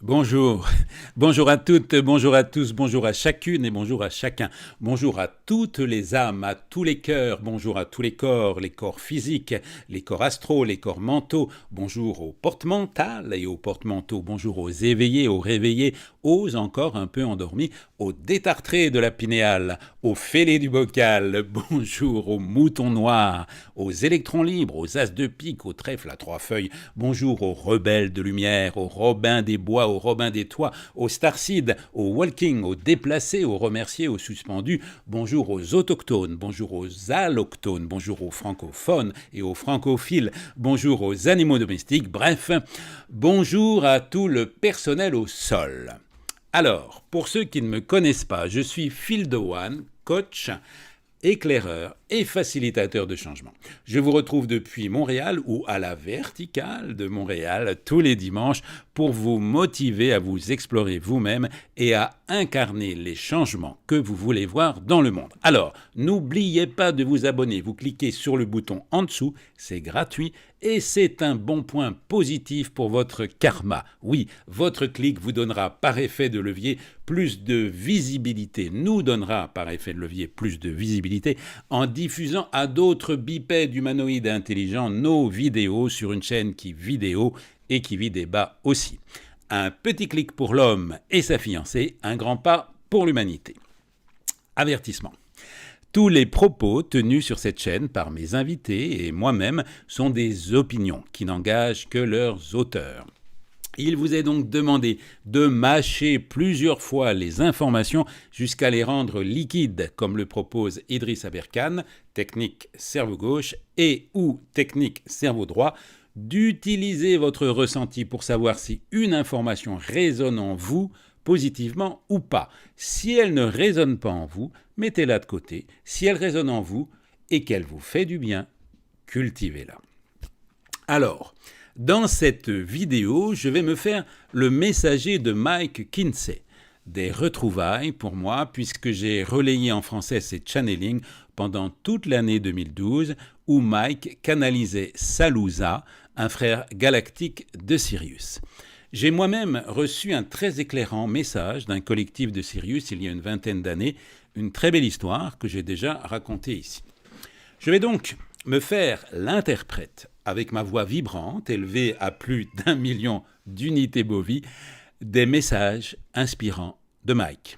Bonjour, bonjour à toutes, bonjour à tous, bonjour à chacune et bonjour à chacun. Bonjour à toutes les âmes, à tous les cœurs, bonjour à tous les corps physiques, les corps astraux, les corps mentaux. Bonjour aux portes mentales et aux portes mentaux. Bonjour aux éveillés, aux réveillés, aux encore un peu endormis, aux détartrés de la pinéale, aux fêlés du bocal. Bonjour aux moutons noirs, aux électrons libres, aux as de pique, aux trèfles à trois feuilles. Bonjour aux rebelles de lumière, aux robins des bois, aux Robin des Toits, aux Starseed, aux Walking, aux déplacés, aux remerciés, aux suspendus. Bonjour aux autochtones, bonjour aux allochtones, bonjour aux francophones et aux francophiles, bonjour aux animaux domestiques, bref, bonjour à tout le personnel au sol. Alors, pour ceux qui ne me connaissent pas, je suis Phil Dewan, coach, éclaireur et facilitateur de changement. Je vous retrouve depuis Montréal ou à la verticale de Montréal tous les dimanches pour vous motiver à vous explorer vous-même et à incarner les changements que vous voulez voir dans le monde. Alors, n'oubliez pas de vous abonner. Vous cliquez sur le bouton en dessous, c'est gratuit et c'est un bon point positif pour votre karma. Oui, votre clic vous donnera par effet de levier plus de visibilité, nous donnera par effet de levier plus de visibilité en diffusant à d'autres bipèdes humanoïdes intelligents nos vidéos sur une chaîne qui vidéo et qui vit débat aussi. Un petit clic pour l'homme et sa fiancée, un grand pas pour l'humanité. Avertissement. Tous les propos tenus sur cette chaîne par mes invités et moi-même sont des opinions qui n'engagent que leurs auteurs. Il vous est donc demandé de mâcher plusieurs fois les informations jusqu'à les rendre liquides, comme le propose Idriss Aberkan, technique cerveau gauche et ou technique cerveau droit, d'utiliser votre ressenti pour savoir si une information résonne en vous positivement ou pas. Si elle ne résonne pas en vous, mettez-la de côté. Si elle résonne en vous et qu'elle vous fait du bien, cultivez-la. Alors, dans cette vidéo, je vais me faire le messager de Mike Kinsey. Des retrouvailles pour moi, puisque j'ai relayé en français ces channelings pendant toute l'année 2012, où Mike canalisait Salouza, un frère galactique de Sirius. J'ai moi-même reçu un très éclairant message d'un collectif de Sirius il y a une vingtaine d'années, une très belle histoire que j'ai déjà racontée ici. Je vais donc me faire l'interprète avec ma voix vibrante, élevée à plus d'1 million d'unités bovies, des messages inspirants de Mike.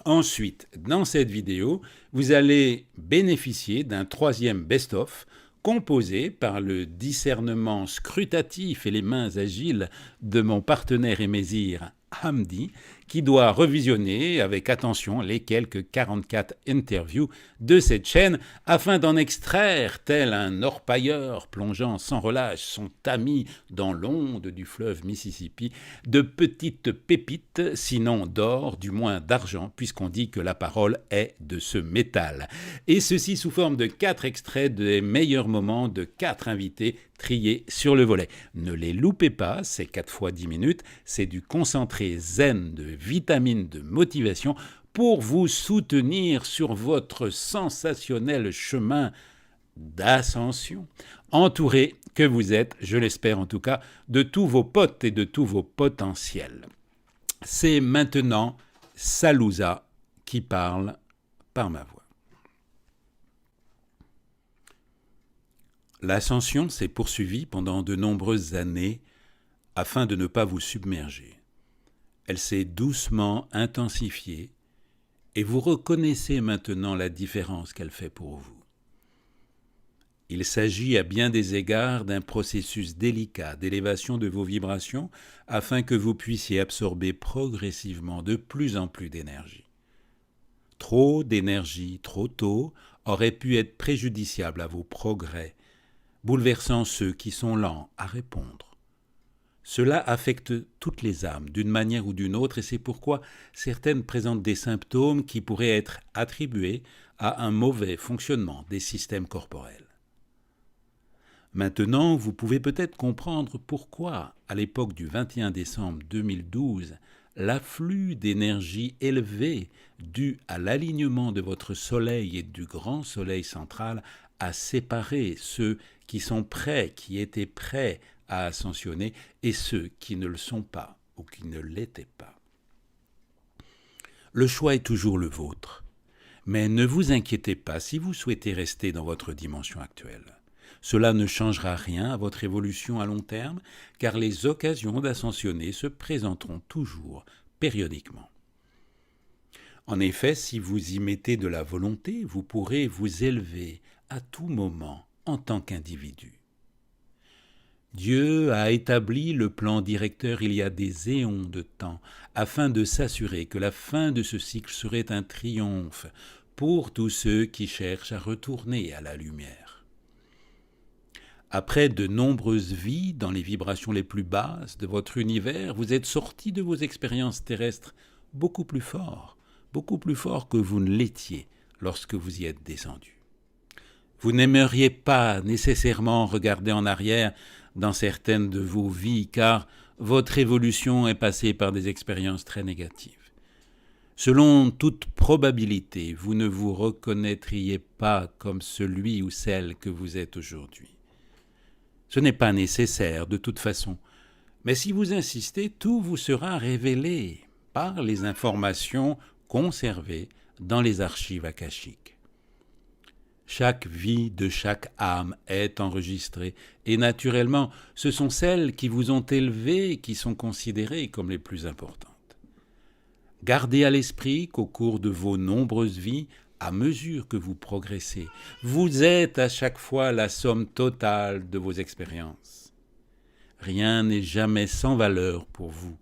Ensuite, dans cette vidéo, vous allez bénéficier d'un troisième best-of composé par le discernement scrutatif et les mains agiles de mon partenaire et mésire Hamdi, qui doit revisionner avec attention les quelques 44 interviews de cette chaîne afin d'en extraire, tel un orpailleur plongeant sans relâche son tamis dans l'onde du fleuve Mississippi, de petites pépites, sinon d'or, du moins d'argent, puisqu'on dit que la parole est de ce métal. Et ceci sous forme de 4 extraits des meilleurs moments de 4 invités triés sur le volet. Ne les loupez pas, c'est 4 fois 10 minutes, c'est du concentré zen de vitamines de motivation pour vous soutenir sur votre sensationnel chemin d'ascension, entouré que vous êtes, je l'espère en tout cas, de tous vos potes et de tous vos potentiels. C'est maintenant Salouza qui parle par ma voix. L'ascension s'est poursuivie pendant de nombreuses années afin de ne pas vous submerger. Elle s'est doucement intensifiée et vous reconnaissez maintenant la différence qu'elle fait pour vous. Il s'agit à bien des égards d'un processus délicat d'élévation de vos vibrations afin que vous puissiez absorber progressivement de plus en plus d'énergie. Trop d'énergie trop tôt aurait pu être préjudiciable à vos progrès, bouleversant ceux qui sont lents à répondre. Cela affecte toutes les âmes d'une manière ou d'une autre et c'est pourquoi certaines présentent des symptômes qui pourraient être attribués à un mauvais fonctionnement des systèmes corporels. Maintenant, vous pouvez peut-être comprendre pourquoi, à l'époque du 21 décembre 2012, l'afflux d'énergie élevée dû à l'alignement de votre soleil et du grand soleil central a séparé ceux qui sont prêts, qui étaient prêts à ascensionner et ceux qui ne le sont pas ou qui ne l'étaient pas. Le choix est toujours le vôtre, mais ne vous inquiétez pas si vous souhaitez rester dans votre dimension actuelle. Cela ne changera rien à votre évolution à long terme, car les occasions d'ascensionner se présenteront toujours, périodiquement. En effet, si vous y mettez de la volonté, vous pourrez vous élever à tout moment en tant qu'individu. Dieu a établi le plan directeur il y a des éons de temps, afin de s'assurer que la fin de ce cycle serait un triomphe pour tous ceux qui cherchent à retourner à la lumière. Après de nombreuses vies dans les vibrations les plus basses de votre univers, vous êtes sortis de vos expériences terrestres beaucoup plus fort que vous ne l'étiez lorsque vous y êtes descendu. Vous n'aimeriez pas nécessairement regarder en arrière dans certaines de vos vies, car votre évolution est passée par des expériences très négatives. Selon toute probabilité, vous ne vous reconnaîtriez pas comme celui ou celle que vous êtes aujourd'hui. Ce n'est pas nécessaire de toute façon, mais si vous insistez, tout vous sera révélé par les informations conservées dans les archives akashiques. Chaque vie de chaque âme est enregistrée, et naturellement, ce sont celles qui vous ont élevé qui sont considérées comme les plus importantes. Gardez à l'esprit qu'au cours de vos nombreuses vies, à mesure que vous progressez, vous êtes à chaque fois la somme totale de vos expériences. Rien n'est jamais sans valeur pour vous.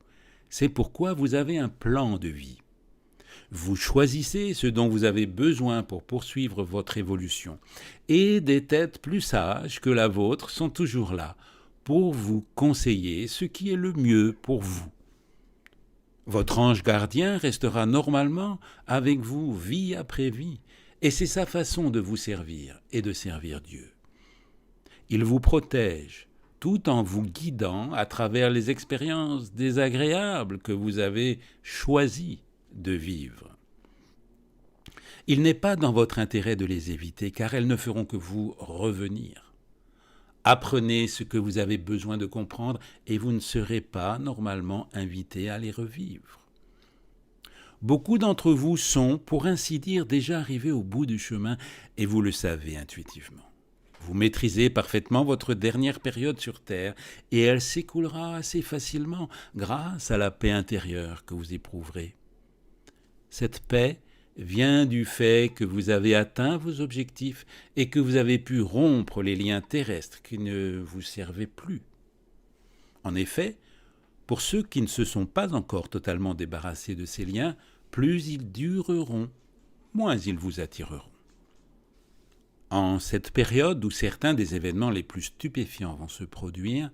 C'est pourquoi vous avez un plan de vie. Vous choisissez ce dont vous avez besoin pour poursuivre votre évolution. Et des têtes plus sages que la vôtre sont toujours là pour vous conseiller ce qui est le mieux pour vous. Votre ange gardien restera normalement avec vous vie après vie, et c'est sa façon de vous servir et de servir Dieu. Il vous protège tout en vous guidant à travers les expériences désagréables que vous avez choisi de vivre. Il n'est pas dans votre intérêt de les éviter, car elles ne feront que vous revenir. Apprenez ce que vous avez besoin de comprendre et vous ne serez pas normalement invité à les revivre. Beaucoup d'entre vous sont, pour ainsi dire, déjà arrivés au bout du chemin et vous le savez intuitivement. Vous maîtrisez parfaitement votre dernière période sur Terre et elle s'écoulera assez facilement grâce à la paix intérieure que vous éprouverez. Cette paix vient du fait que vous avez atteint vos objectifs et que vous avez pu rompre les liens terrestres qui ne vous servaient plus. En effet, pour ceux qui ne se sont pas encore totalement débarrassés de ces liens, plus ils dureront, moins ils vous attireront. En cette période où certains des événements les plus stupéfiants vont se produire,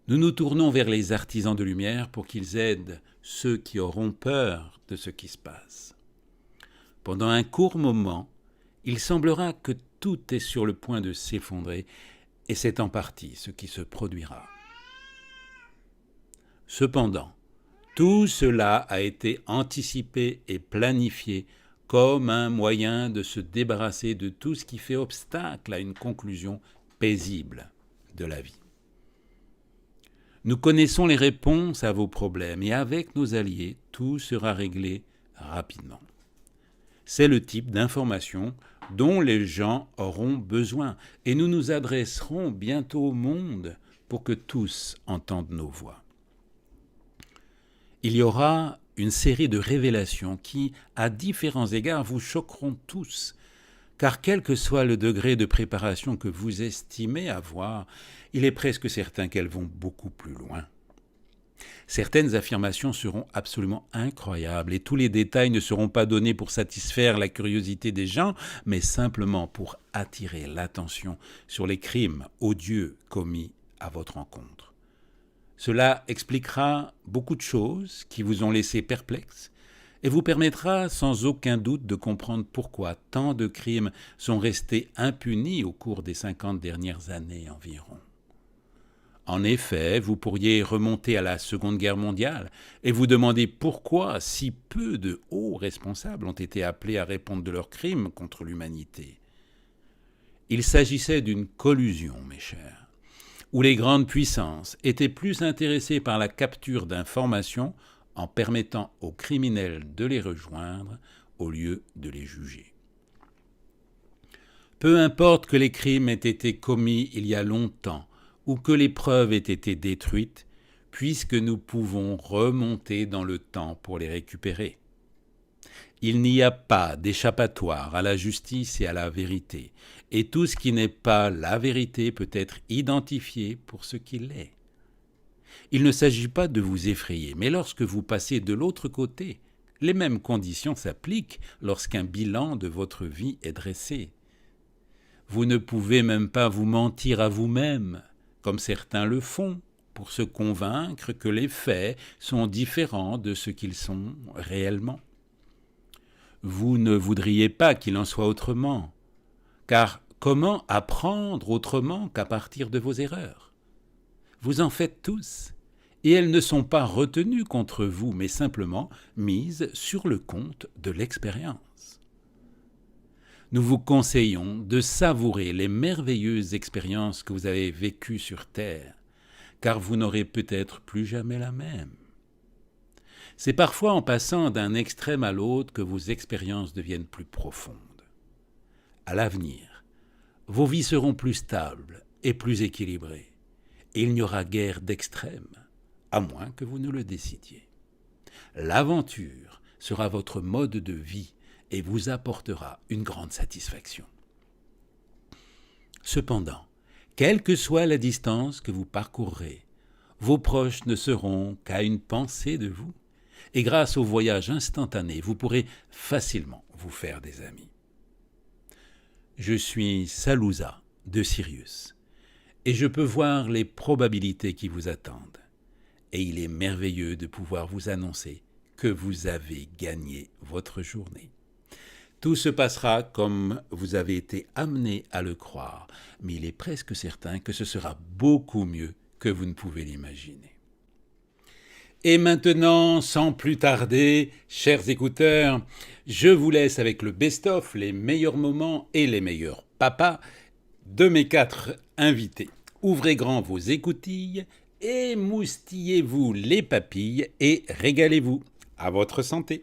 nous nous tournons vers les artisans de lumière pour qu'ils aident ceux qui auront peur de ce qui se passe. Pendant un court moment, il semblera que tout est sur le point de s'effondrer, et c'est en partie ce qui se produira. Cependant, tout cela a été anticipé et planifié comme un moyen de se débarrasser de tout ce qui fait obstacle à une conclusion paisible de la vie. Nous connaissons les réponses à vos problèmes et avec nos alliés, tout sera réglé rapidement. C'est le type d'information dont les gens auront besoin et nous nous adresserons bientôt au monde pour que tous entendent nos voix. Il y aura une série de révélations qui, à différents égards, vous choqueront tous, car quel que soit le degré de préparation que vous estimez avoir, il est presque certain qu'elles vont beaucoup plus loin. Certaines affirmations seront absolument incroyables et tous les détails ne seront pas donnés pour satisfaire la curiosité des gens, mais simplement pour attirer l'attention sur les crimes odieux commis à votre encontre. Cela expliquera beaucoup de choses qui vous ont laissé perplexes et vous permettra sans aucun doute de comprendre pourquoi tant de crimes sont restés impunis au cours des 50 dernières années environ. En effet, vous pourriez remonter à la Seconde Guerre mondiale et vous demander pourquoi si peu de hauts responsables ont été appelés à répondre de leurs crimes contre l'humanité. Il s'agissait d'une collusion, mes chers, où les grandes puissances étaient plus intéressées par la capture d'informations en permettant aux criminels de les rejoindre au lieu de les juger. Peu importe que les crimes aient été commis il y a longtemps ou que les preuves aient été détruites, puisque nous pouvons remonter dans le temps pour les récupérer. Il n'y a pas d'échappatoire à la justice et à la vérité, et tout ce qui n'est pas la vérité peut être identifié pour ce qu'il est. Il ne s'agit pas de vous effrayer, mais lorsque vous passez de l'autre côté, les mêmes conditions s'appliquent lorsqu'un bilan de votre vie est dressé. Vous ne pouvez même pas vous mentir à vous-même, comme certains le font, pour se convaincre que les faits sont différents de ce qu'ils sont réellement. Vous ne voudriez pas qu'il en soit autrement, car comment apprendre autrement qu'à partir de vos erreurs? Vous en faites tous, et elles ne sont pas retenues contre vous, mais simplement mises sur le compte de l'expérience. Nous vous conseillons de savourer les merveilleuses expériences que vous avez vécues sur Terre, car vous n'aurez peut-être plus jamais la même. C'est parfois en passant d'un extrême à l'autre que vos expériences deviennent plus profondes. À l'avenir, vos vies seront plus stables et plus équilibrées, et il n'y aura guère d'extrême, à moins que vous ne le décidiez. L'aventure sera votre mode de vie et vous apportera une grande satisfaction. Cependant, quelle que soit la distance que vous parcourrez, vos proches ne seront qu'à une pensée de vous, et grâce au voyage instantané, vous pourrez facilement vous faire des amis. Je suis Salouza de Sirius, et je peux voir les probabilités qui vous attendent. Et il est merveilleux de pouvoir vous annoncer que vous avez gagné votre journée. Tout se passera comme vous avez été amené à le croire, mais il est presque certain que ce sera beaucoup mieux que vous ne pouvez l'imaginer. Et maintenant, sans plus tarder, chers écouteurs, je vous laisse avec le best-of, les meilleurs moments et les meilleurs papas de mes 4 invités. Ouvrez grand vos écoutilles, émoustillez-vous les papilles et régalez-vous. À votre santé.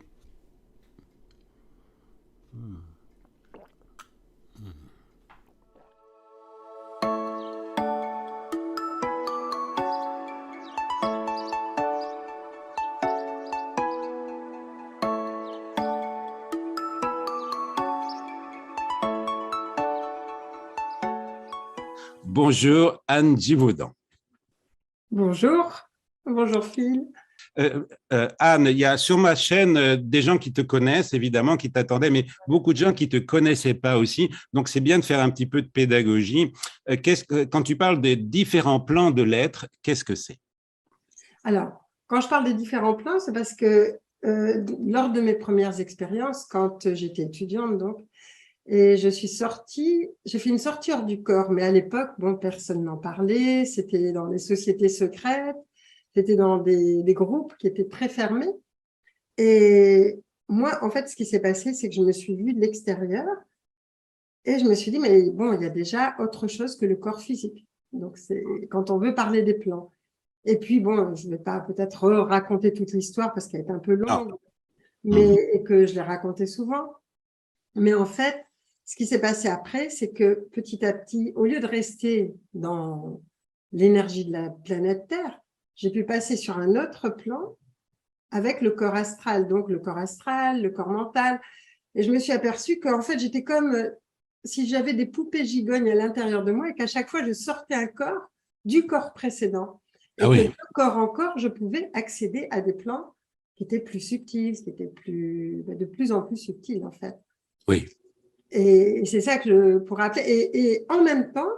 Bonjour Anne Givaudan. Bonjour, bonjour Phil. Anne, il y a sur ma chaîne des gens qui te connaissent, évidemment, qui t'attendaient, mais beaucoup de gens qui ne te connaissaient pas aussi. Donc, c'est bien de faire un petit peu de pédagogie. Quand tu parles des différents plans de l'être, qu'est-ce que c'est? Alors, quand je parle des différents plans, c'est parce que lors de mes premières expériences, quand j'étais étudiante, donc, et j'ai fait une sortie hors du corps, mais à l'époque, bon, personne n'en parlait, c'était dans les sociétés secrètes, c'était dans des groupes qui étaient très fermés. Et moi, en fait, ce qui s'est passé, c'est que je me suis vue de l'extérieur et je me suis dit, mais bon, il y a déjà autre chose que le corps physique. Donc, c'est quand on veut parler des plans. Et puis, bon, je ne vais pas peut-être raconter toute l'histoire parce qu'elle est un peu longue, et que je l'ai racontée souvent. Mais en fait, ce qui s'est passé après, c'est que petit à petit, au lieu de rester dans l'énergie de la planète Terre, j'ai pu passer sur un autre plan avec le corps astral. Donc, le corps astral, le corps mental. Et je me suis aperçue qu'en fait, j'étais comme si j'avais des poupées gigognes à l'intérieur de moi et qu'à chaque fois, je sortais un corps du corps précédent. Et que de corps en corps, je pouvais accéder à des plans qui étaient plus subtils, qui étaient de plus en plus subtils, en fait. Oui. Et c'est ça que je pourrais appeler. Et en même temps,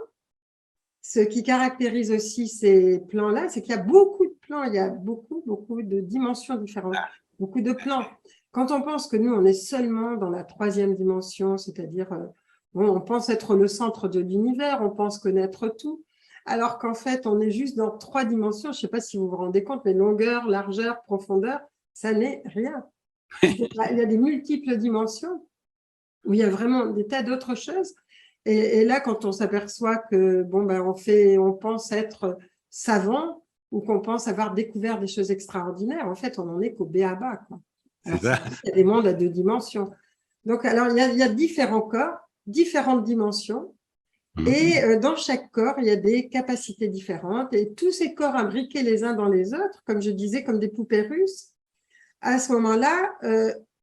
ce qui caractérise aussi ces plans-là, c'est qu'il y a beaucoup de plans, il y a beaucoup de dimensions différentes, beaucoup de plans. Quand on pense que nous, on est seulement dans la 3e dimension, c'est-à-dire, bon, on pense être le centre de l'univers, on pense connaître tout, alors qu'en fait, on est juste dans 3 dimensions. Je ne sais pas si vous vous rendez compte, mais longueur, largeur, profondeur, ça n'est rien. Il y a des multiples dimensions où il y a vraiment des tas d'autres choses. Et là, quand on s'aperçoit que bon, ben, on pense être savant ou qu'on pense avoir découvert des choses extraordinaires, en fait, on n'en est qu'au b.a.-ba, quoi. C'est Alors, ça. il y a des mondes à 2 dimensions. Donc, alors, il y a différents corps, différentes dimensions. Et dans chaque corps, il y a des capacités différentes. Et tous ces corps imbriqués les uns dans les autres, comme je disais, comme des poupées russes, à ce moment-là,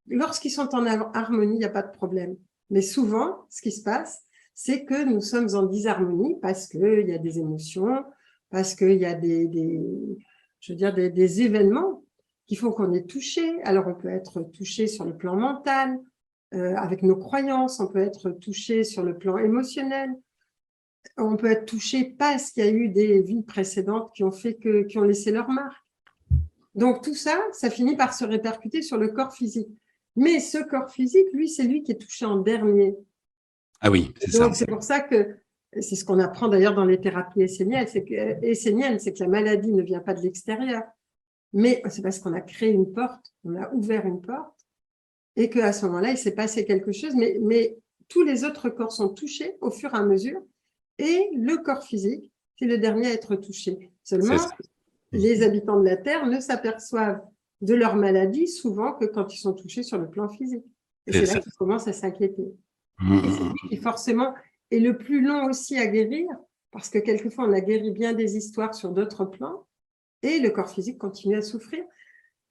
lorsqu'ils sont en harmonie, il n'y a pas de problème. Mais souvent, ce qui se passe, c'est que nous sommes en disharmonie parce qu'il y a des émotions, parce qu'il y a je veux dire, des événements qui font qu'on est touché. Alors, on peut être touché sur le plan mental, avec nos croyances, on peut être touché sur le plan émotionnel, on peut être touché parce qu'il y a eu des vies précédentes qui ont laissé leur marque. Donc tout ça, ça finit par se répercuter sur le corps physique. Mais ce corps physique, lui, c'est lui qui est touché en dernier. Ah oui, c'est ça. Donc c'est pour ça que, c'est ce qu'on apprend d'ailleurs dans les thérapies esséniennes, c'est que la maladie ne vient pas de l'extérieur, mais c'est parce qu'on a créé une porte, on a ouvert une porte, et qu'à ce moment-là, il s'est passé quelque chose, mais tous les autres corps sont touchés au fur et à mesure, et le corps physique, c'est le dernier à être touché. Seulement, les habitants de la Terre ne s'aperçoivent de leur maladie souvent que quand ils sont touchés sur le plan physique. Et c'est là qu'ils commencent à s'inquiéter. Et c'est lui qui forcément est le plus long aussi à guérir, parce que quelquefois on a guéri bien des histoires sur d'autres plans, et le corps physique continue à souffrir.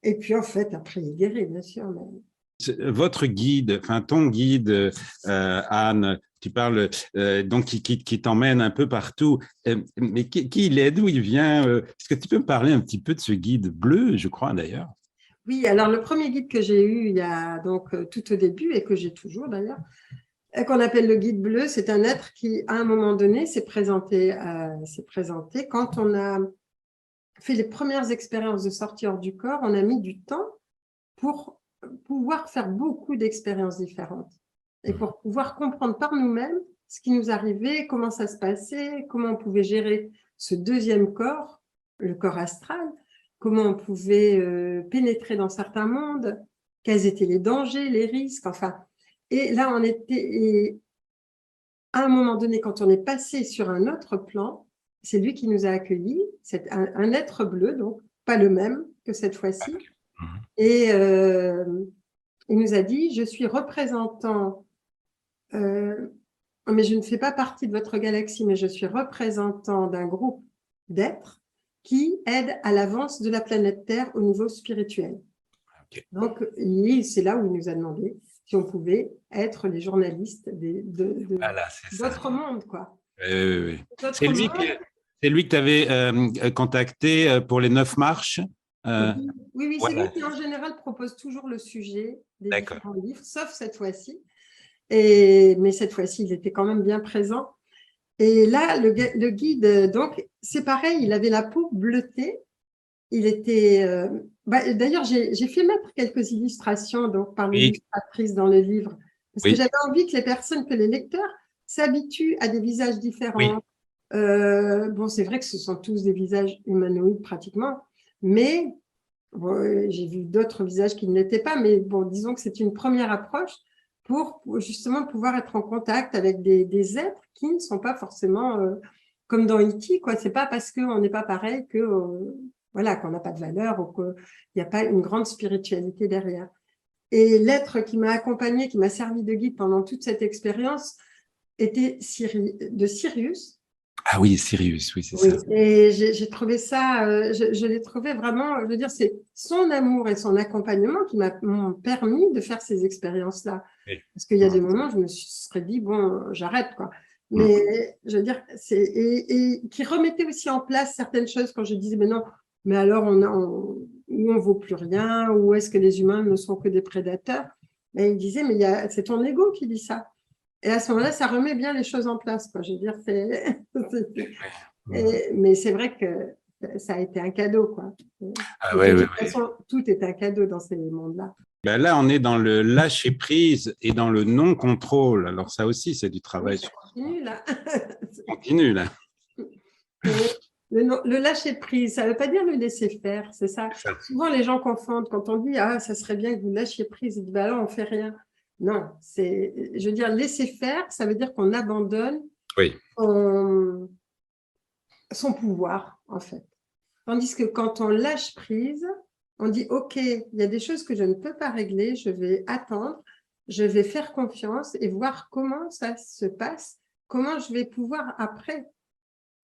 Et puis en fait, après il guérit, bien sûr. Mais... Votre guide, enfin ton guide, Anne, tu parles donc qui t'emmène un peu partout, mais qui il est, d'où il vient? Est-ce que tu peux me parler un petit peu de ce guide bleu, je crois d'ailleurs? Oui, alors le premier guide que j'ai eu il y a donc tout au début et que j'ai toujours d'ailleurs, qu'on appelle le guide bleu, c'est un être qui, à un moment donné, s'est présenté quand on a fait les premières expériences de sortie hors du corps. On a mis du temps pour pouvoir faire beaucoup d'expériences différentes et pour pouvoir comprendre par nous-mêmes ce qui nous arrivait, comment ça se passait, comment on pouvait gérer ce deuxième corps, le corps astral, comment on pouvait pénétrer dans certains mondes, quels étaient les dangers, les risques, enfin. Et là, à un moment donné, quand on est passé sur un autre plan, c'est lui qui nous a accueillis, c'est un être bleu, donc pas le même que cette fois-ci. Et il nous a dit, je suis représentant, mais je ne fais pas partie de votre galaxie, mais je suis représentant d'un groupe d'êtres qui aident à l'avance de la planète Terre au niveau spirituel. Okay. Donc, c'est là où il nous a demandé si on pouvait être les journalistes d'autres mondes, quoi. Oui. C'est lui que tu avais contacté pour les 9 marches. Oui, c'est lui qui en général propose toujours le sujet des différents livres, sauf cette fois-ci. Mais cette fois-ci, il était quand même bien présent. Et là, le guide, donc, c'est pareil, il avait la peau bleutée. Il était... d'ailleurs, j'ai fait mettre quelques illustrations donc, par l'illustratrice dans le livre, parce que j'avais envie que les lecteurs s'habituent à des visages différents. Bon, c'est vrai que ce sont tous des visages humanoïdes pratiquement, mais bon, j'ai vu d'autres visages qui ne l'étaient pas, mais bon, disons que c'est une première approche pour justement pouvoir être en contact avec des êtres qui ne sont pas forcément comme dans E.T., quoi. C'est pas parce qu'on n'est pas pareil que voilà, qu'on n'a pas de valeur ou qu'il n'y a pas une grande spiritualité derrière. Et l'être qui m'a accompagnée, qui m'a servi de guide pendant toute cette expérience, était de Sirius. Ah oui, Sirius, oui, c'est ça. Et j'ai trouvé ça, je l'ai trouvé vraiment, je veux dire, c'est son amour et son accompagnement qui m'ont permis de faire ces expériences-là. Oui. Parce qu'il y a des moments où je me serais dit, bon, j'arrête, quoi. Mais je veux dire, et qui remettait aussi en place certaines choses quand je disais, mais non, mais alors on vaut plus rien, ou est-ce que les humains ne sont que des prédateurs? Et il disait, mais c'est ton ego qui dit ça. Et à ce moment-là, ça remet bien les choses en place, quoi. Je veux dire, mais c'est vrai que ça a été un cadeau, quoi. De toute façon, tout est un cadeau dans ces mondes-là. Ben là, on est dans le lâcher-prise et dans le non-contrôle. Alors ça aussi, c'est du travail. Oui, ça continue, là. Ça continue, là. Le lâcher-prise, ça ne veut pas dire le laisser faire, c'est ça. Souvent, les gens confondent. Quand on dit « Ah, ça serait bien que vous lâchiez prise », ils disent « Ben là, on ne fait rien ». Non, je veux dire, laisser faire, ça veut dire qu'on abandonne Oui, son pouvoir, en fait. Tandis que quand on lâche prise, on dit, OK, il y a des choses que je ne peux pas régler, je vais attendre, je vais faire confiance et voir comment ça se passe, comment je vais pouvoir après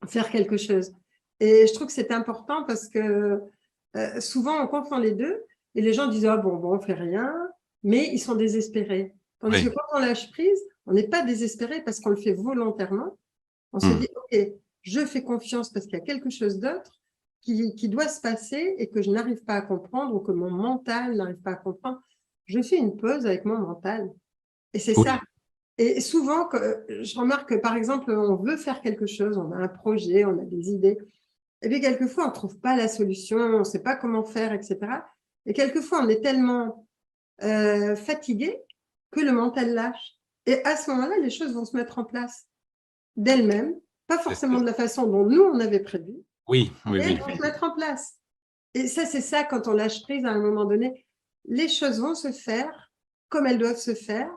faire quelque chose. Et je trouve que c'est important parce que souvent on confond les deux et les gens disent, ah bon, on fait rien, mais ils sont désespérés. Tandis que oui. quand on lâche prise, on n'est pas désespéré parce qu'on le fait volontairement. On se dit, OK, je fais confiance parce qu'il y a quelque chose d'autre qui doit se passer et que je n'arrive pas à comprendre ou que mon mental n'arrive pas à comprendre. Je fais une pause avec mon mental. Et c'est Oui, ça. Et souvent, je remarque que, par exemple, on veut faire quelque chose, on a un projet, on a des idées. Et puis, quelquefois, on ne trouve pas la solution, on ne sait pas comment faire, etc. Et quelquefois, on est tellement fatigué que le mental lâche. Et à ce moment-là, les choses vont se mettre en place d'elles-mêmes, pas forcément de la façon dont nous, on avait prévu, oui, oui, mais elles oui. vont se mettre en place. Et ça, c'est ça, quand on lâche prise, à un moment donné, les choses vont se faire comme elles doivent se faire,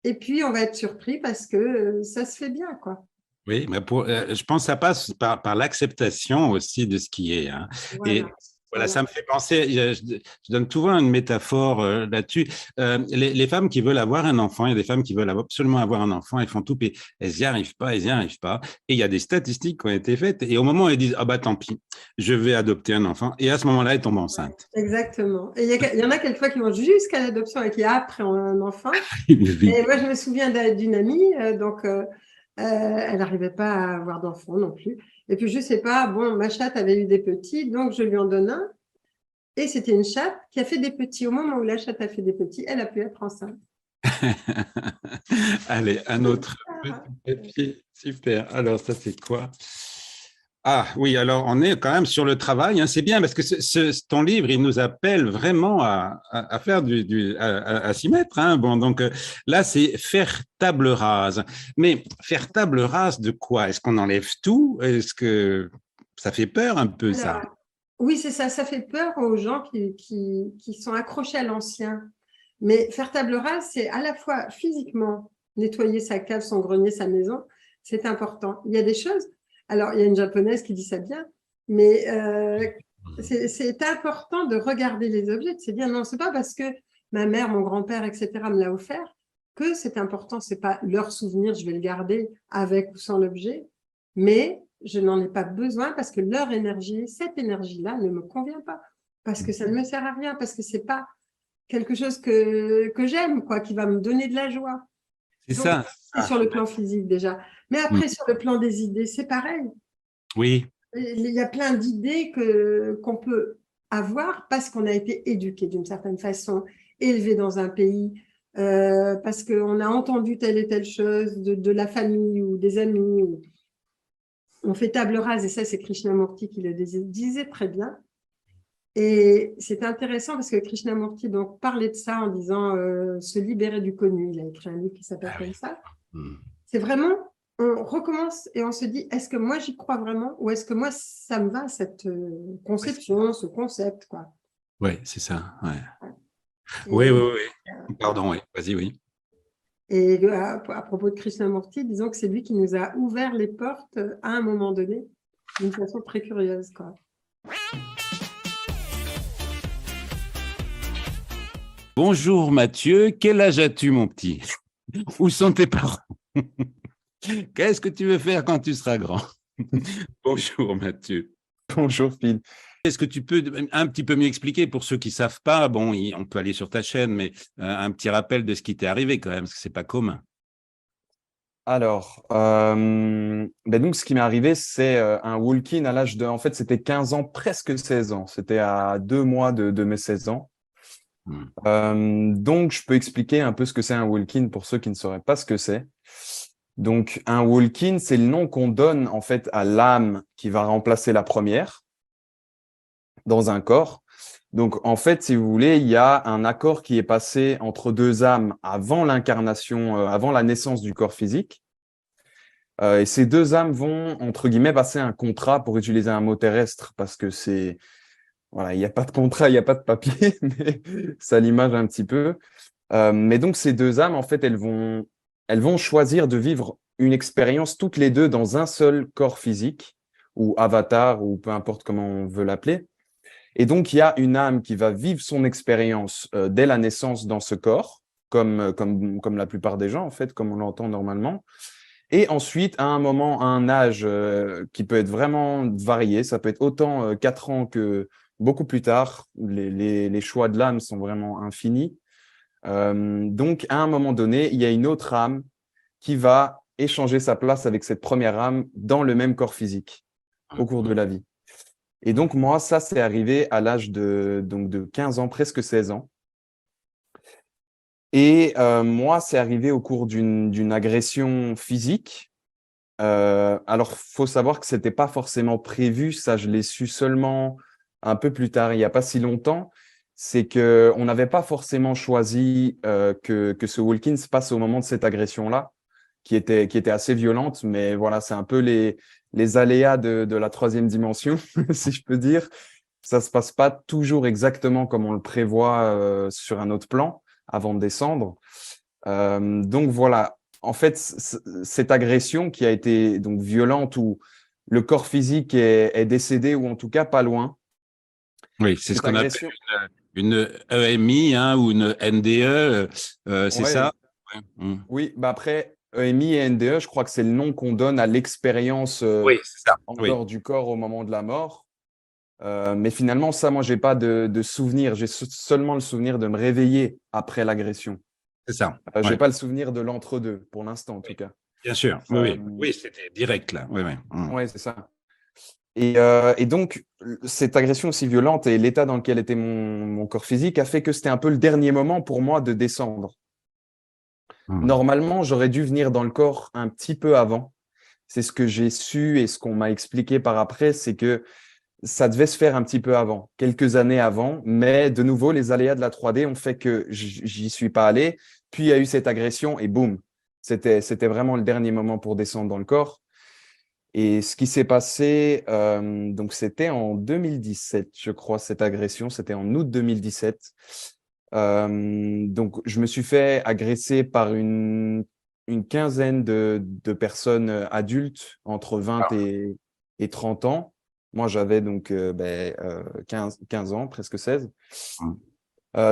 et puis on va être surpris parce que ça se fait bien, quoi. Oui, mais je pense que ça passe par l'acceptation aussi de ce qui est, hein. Et Voilà, voilà, ça voilà. me fait penser, je donne souvent une métaphore là-dessus. Les femmes qui veulent avoir un enfant, il y a des femmes qui veulent absolument avoir un enfant, elles font tout, puis elles n'y arrivent pas, elles n'y arrivent pas. Et il y a des statistiques qui ont été faites, et au moment où elles disent, ah bah tant pis, je vais adopter un enfant, et à ce moment-là, elles tombent enceintes. Exactement. Et il y en a quelquefois qui vont jusqu'à l'adoption et qui après ont un enfant. Oui. Et moi, je me souviens d'une amie, elle n'arrivait pas à avoir d'enfant non plus. Et puis, je sais pas, bon, ma chatte avait eu des petits, donc je lui en donne un. Et c'était une chatte qui a fait des petits. Au moment où la chatte a fait des petits, elle a pu être enceinte. Allez, un autre petit papier. Super. Alors, ça, c'est quoi? Ah oui, alors on est quand même sur le travail, hein. C'est bien parce que ton livre, il nous appelle vraiment à faire à s'y mettre, hein. Bon, donc là, c'est faire table rase. Mais faire table rase de quoi? Est-ce qu'on enlève tout? Est-ce que ça fait peur un peu, ça? Alors, oui, c'est ça. Ça fait peur aux gens qui sont accrochés à l'ancien. Mais faire table rase, c'est à la fois physiquement nettoyer sa cave, son grenier, sa maison. C'est important. Il y a des choses. Alors, il y a une japonaise qui dit ça bien, mais c'est important de regarder les objets, de se dire non, c'est pas parce que ma mère, mon grand-père, etc. me l'a offert que c'est important. C'est pas leur souvenir, je vais le garder avec ou sans l'objet, mais je n'en ai pas besoin parce que leur énergie, cette énergie-là, ne me convient pas, parce que ça ne me sert à rien, parce que c'est pas quelque chose que j'aime, quoi, qui va me donner de la joie. C'est Donc, ça. c'est sur le plan physique déjà. Mais après, sur le plan des idées, c'est pareil. Oui, Il y a plein d'idées qu'on peut avoir parce qu'on a été éduqué d'une certaine façon, élevé dans un pays, parce qu'on a entendu telle et telle chose de la famille ou des amis. On fait table rase, et ça, c'est Krishnamurti qui le disait très bien. Et c'est intéressant parce que Krishnamurti donc, parlait de ça en disant se libérer du connu. Il a écrit un livre qui s'appelle ah comme oui. ça. C'est vraiment, on recommence et on se dit, est-ce que moi j'y crois vraiment ou est-ce que moi ça me va cette conception, ce concept, quoi. Ouais, c'est ça. Ouais. Oui, oui, Et, oui. Pardon, oui. Vas-y, oui. à propos de Krishnamurti, disons que c'est lui qui nous a ouvert les portes à un moment donné d'une façon très curieuse, quoi. Bonjour Mathieu, quel âge as-tu mon petit? Où sont tes parents? Qu'est-ce que tu veux faire quand tu seras grand? Bonjour Mathieu. Bonjour Phil. Est-ce que tu peux un petit peu mieux expliquer pour ceux qui ne savent pas? Bon, on peut aller sur ta chaîne, mais un petit rappel de ce qui t'est arrivé quand même, parce que ce n'est pas commun. Alors, donc ce qui m'est arrivé, c'est un walk-in à l'âge de, en fait, c'était 15 ans, presque 16 ans. C'était à 2 mois de mes 16 ans. Donc, je peux expliquer un peu ce que c'est un walk-in pour ceux qui ne sauraient pas ce que c'est. Donc, un walk-in, c'est le nom qu'on donne en fait à l'âme qui va remplacer la première dans un corps. Donc, en fait, si vous voulez, il y a un accord qui est passé entre deux âmes avant l'incarnation, avant la naissance du corps physique. Et ces deux âmes vont, entre guillemets, passer un contrat, pour utiliser un mot terrestre, parce que c'est, voilà, il n'y a pas de contrat, il n'y a pas de papier, mais ça l'image un petit peu. Mais donc, ces deux âmes, en fait, elles vont choisir de vivre une expérience toutes les deux dans un seul corps physique, ou avatar, ou peu importe comment on veut l'appeler. Et donc, il y a une âme qui va vivre son expérience dès la naissance dans ce corps, comme la plupart des gens, en fait, comme on l'entend normalement. Et ensuite, à un moment, à un âge qui peut être vraiment varié, ça peut être autant 4 ans que beaucoup plus tard, les choix de l'âme sont vraiment infinis. Donc, à un moment donné, il y a une autre âme qui va échanger sa place avec cette première âme dans le même corps physique au cours de la vie. Et donc, moi, ça, c'est arrivé à l'âge de 15 ans, presque 16 ans. Et moi, c'est arrivé au cours d'une agression physique. Alors, faut savoir que c'était pas forcément prévu. Ça, je l'ai su seulement un peu plus tard, il n'y a pas si longtemps. C'est que on n'avait pas forcément choisi que ce walk-in se passe au moment de cette agression-là, qui était assez violente. Mais voilà, c'est un peu les aléas de la troisième dimension, si je peux dire. Ça se passe pas toujours exactement comme on le prévoit sur un autre plan avant de descendre. Donc voilà, en fait, cette agression qui a été donc violente où le corps physique est décédé ou en tout cas pas loin. Oui, c'est ce Cette qu'on appelle agression, une EMI, hein, ou une NDE, c'est ouais, ça? Ouais. Mm. oui, bah après EMI et NDE, je crois que c'est le nom qu'on donne à l'expérience Oui, c'est ça. en Oui, dehors du corps au moment de la mort. Mais finalement, ça, moi, j'ai pas de souvenir. J'ai seulement le souvenir de me réveiller après l'agression. c'est ça. J'ai Ouais. pas le souvenir de l'entre-deux, pour l'instant en tout Oui, cas. bien sûr. Oui, Euh, oui. Oui, c'était direct là. Oui, oui. Mm. ouais, c'est ça. Et donc, cette agression aussi violente et l'état dans lequel était mon corps physique a fait que c'était un peu le dernier moment pour moi de descendre. Mm. Normalement, j'aurais dû venir dans le corps un petit peu avant. C'est ce que j'ai su et ce qu'on m'a expliqué par après, c'est que ça devait se faire un petit peu avant, quelques années avant. Mais de nouveau, les aléas de la 3D ont fait que j'y suis pas allé. Puis il y a eu cette agression et boum, c'était vraiment le dernier moment pour descendre dans le corps. Et ce qui s'est passé, donc c'était en 2017, je crois, cette agression, c'était en août 2017. Donc je me suis fait agresser par une quinzaine de personnes adultes entre 20 et 30 ans. Moi, j'avais donc 15 ans, presque 16. Mm.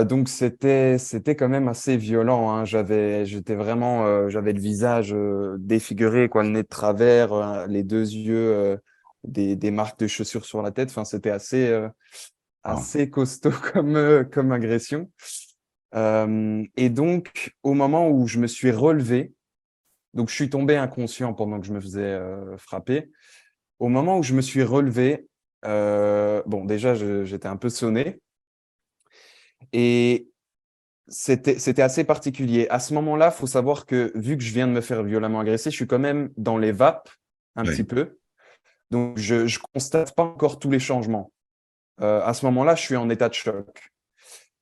Donc c'était quand même assez violent, hein. J'avais le visage défiguré, quoi, le nez de travers, les deux yeux, des marques de chaussures sur la tête. Enfin, c'était Bon. assez costaud comme agression. Et donc au moment où je me suis relevé, donc je suis tombé inconscient pendant que je me faisais frapper. Au moment où je me suis relevé, bon déjà j'étais un peu sonné. Et c'était assez particulier. À ce moment-là, il faut savoir que vu que je viens de me faire violemment agresser, je suis quand même dans les vapes un petit Oui. peu. Donc, je ne constate pas encore tous les changements. À ce moment-là, je suis en état de choc.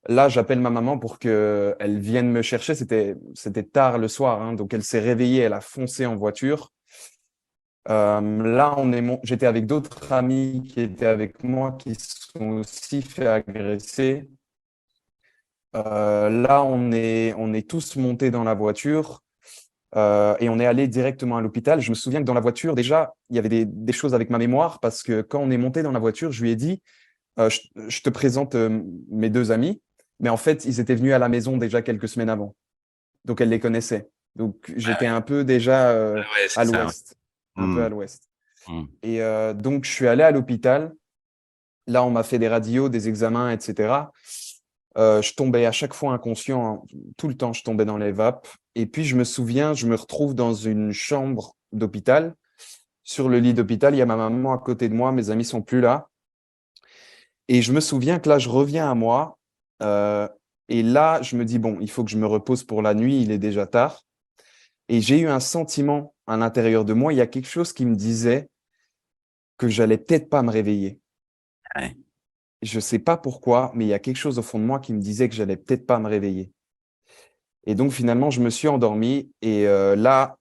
Là, j'appelle ma maman pour qu'elle vienne me chercher. C'était tard le soir, hein, donc elle s'est réveillée, elle a foncé en voiture. Là, j'étais avec d'autres amis qui étaient avec moi qui se sont aussi fait agresser. Là, on est tous montés dans la voiture et on est allé directement à l'hôpital. Je me souviens que dans la voiture, déjà, il y avait des choses avec ma mémoire parce que quand on est monté dans la voiture, je lui ai dit, je te présente mes deux amis, mais en fait, ils étaient venus à la maison déjà quelques semaines avant. Donc, elle les connaissait. Donc, j'étais un peu déjà Ouais, c'est à ça. Ouais. l'ouest, un peu Mm. à l'ouest. Mm. Et donc, je suis allé à l'hôpital. Là, on m'a fait des radios, des examens, etc. Je tombais à chaque fois inconscient, hein. Tout le temps, je tombais dans les vapes. Et puis, je me souviens, je me retrouve dans une chambre d'hôpital. Sur le lit d'hôpital, il y a ma maman à côté de moi, mes amis sont plus là. Et je me souviens que là, je reviens à moi. euh, et là, je me dis, bon, il faut que je me repose pour la nuit, il est déjà tard. Et j'ai eu un sentiment à l'intérieur de moi, il y a quelque chose qui me disait que j'allais peut-être pas me réveiller. Ouais. Je sais pas pourquoi, mais il y a quelque chose au fond de moi qui me disait que j'allais peut-être pas me réveiller. Et donc finalement, je me suis endormi. Et là,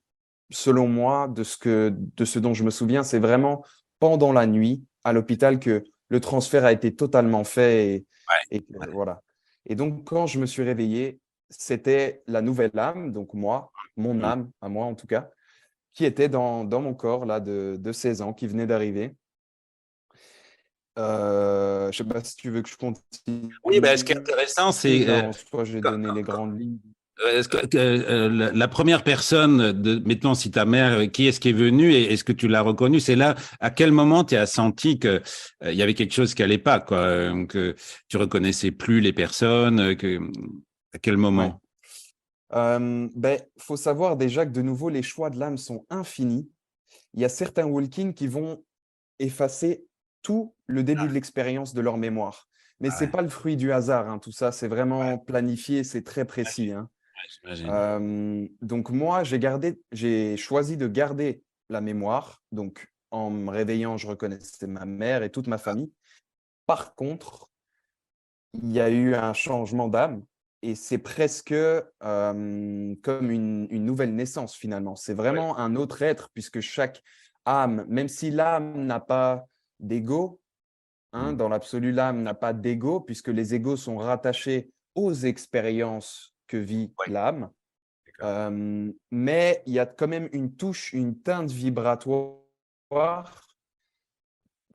selon moi, de ce dont je me souviens, c'est vraiment pendant la nuit à l'hôpital que le transfert a été totalement fait. Ouais. Voilà. Et donc, quand je me suis réveillé, c'était la nouvelle âme, donc moi, mon âme, à moi en tout cas, qui était dans mon corps là de 16 ans, qui venait d'arriver. Je ne sais pas si tu veux que je continue. Oui, ben, ce qui est intéressant, c'est Là, en soi, j'ai donné les grandes lignes. la première personne, mettons si ta mère, qui est-ce qui est venue et est-ce que tu l'as reconnue? C'est là, à quel moment tu as senti que il y avait quelque chose qui allait pas, quoi, que tu reconnaissais plus les personnes, à quel Ouais. moment? Faut savoir déjà que de nouveau, les choix de l'âme sont infinis. Il y a certains walk-ins qui vont effacer tout le début de l'expérience de leur mémoire. Mais c'est Ouais, pas le fruit du hasard, hein, tout ça, c'est vraiment planifié, c'est très précis, hein. j'imagine. Donc moi, j'ai choisi de garder la mémoire. Donc en me réveillant, je reconnaissais ma mère et toute ma famille. Par contre, il y a eu un changement d'âme et c'est presque comme une nouvelle naissance finalement. C'est Ouais. vraiment un autre être puisque chaque âme, même si l'âme n'a pas d'ego, hein, Mm. dans l'absolu, l'âme n'a pas d'ego puisque les égos sont rattachés aux expériences que vit Ouais, l'âme. d'accord. Mais il y a quand même une touche, une teinte vibratoire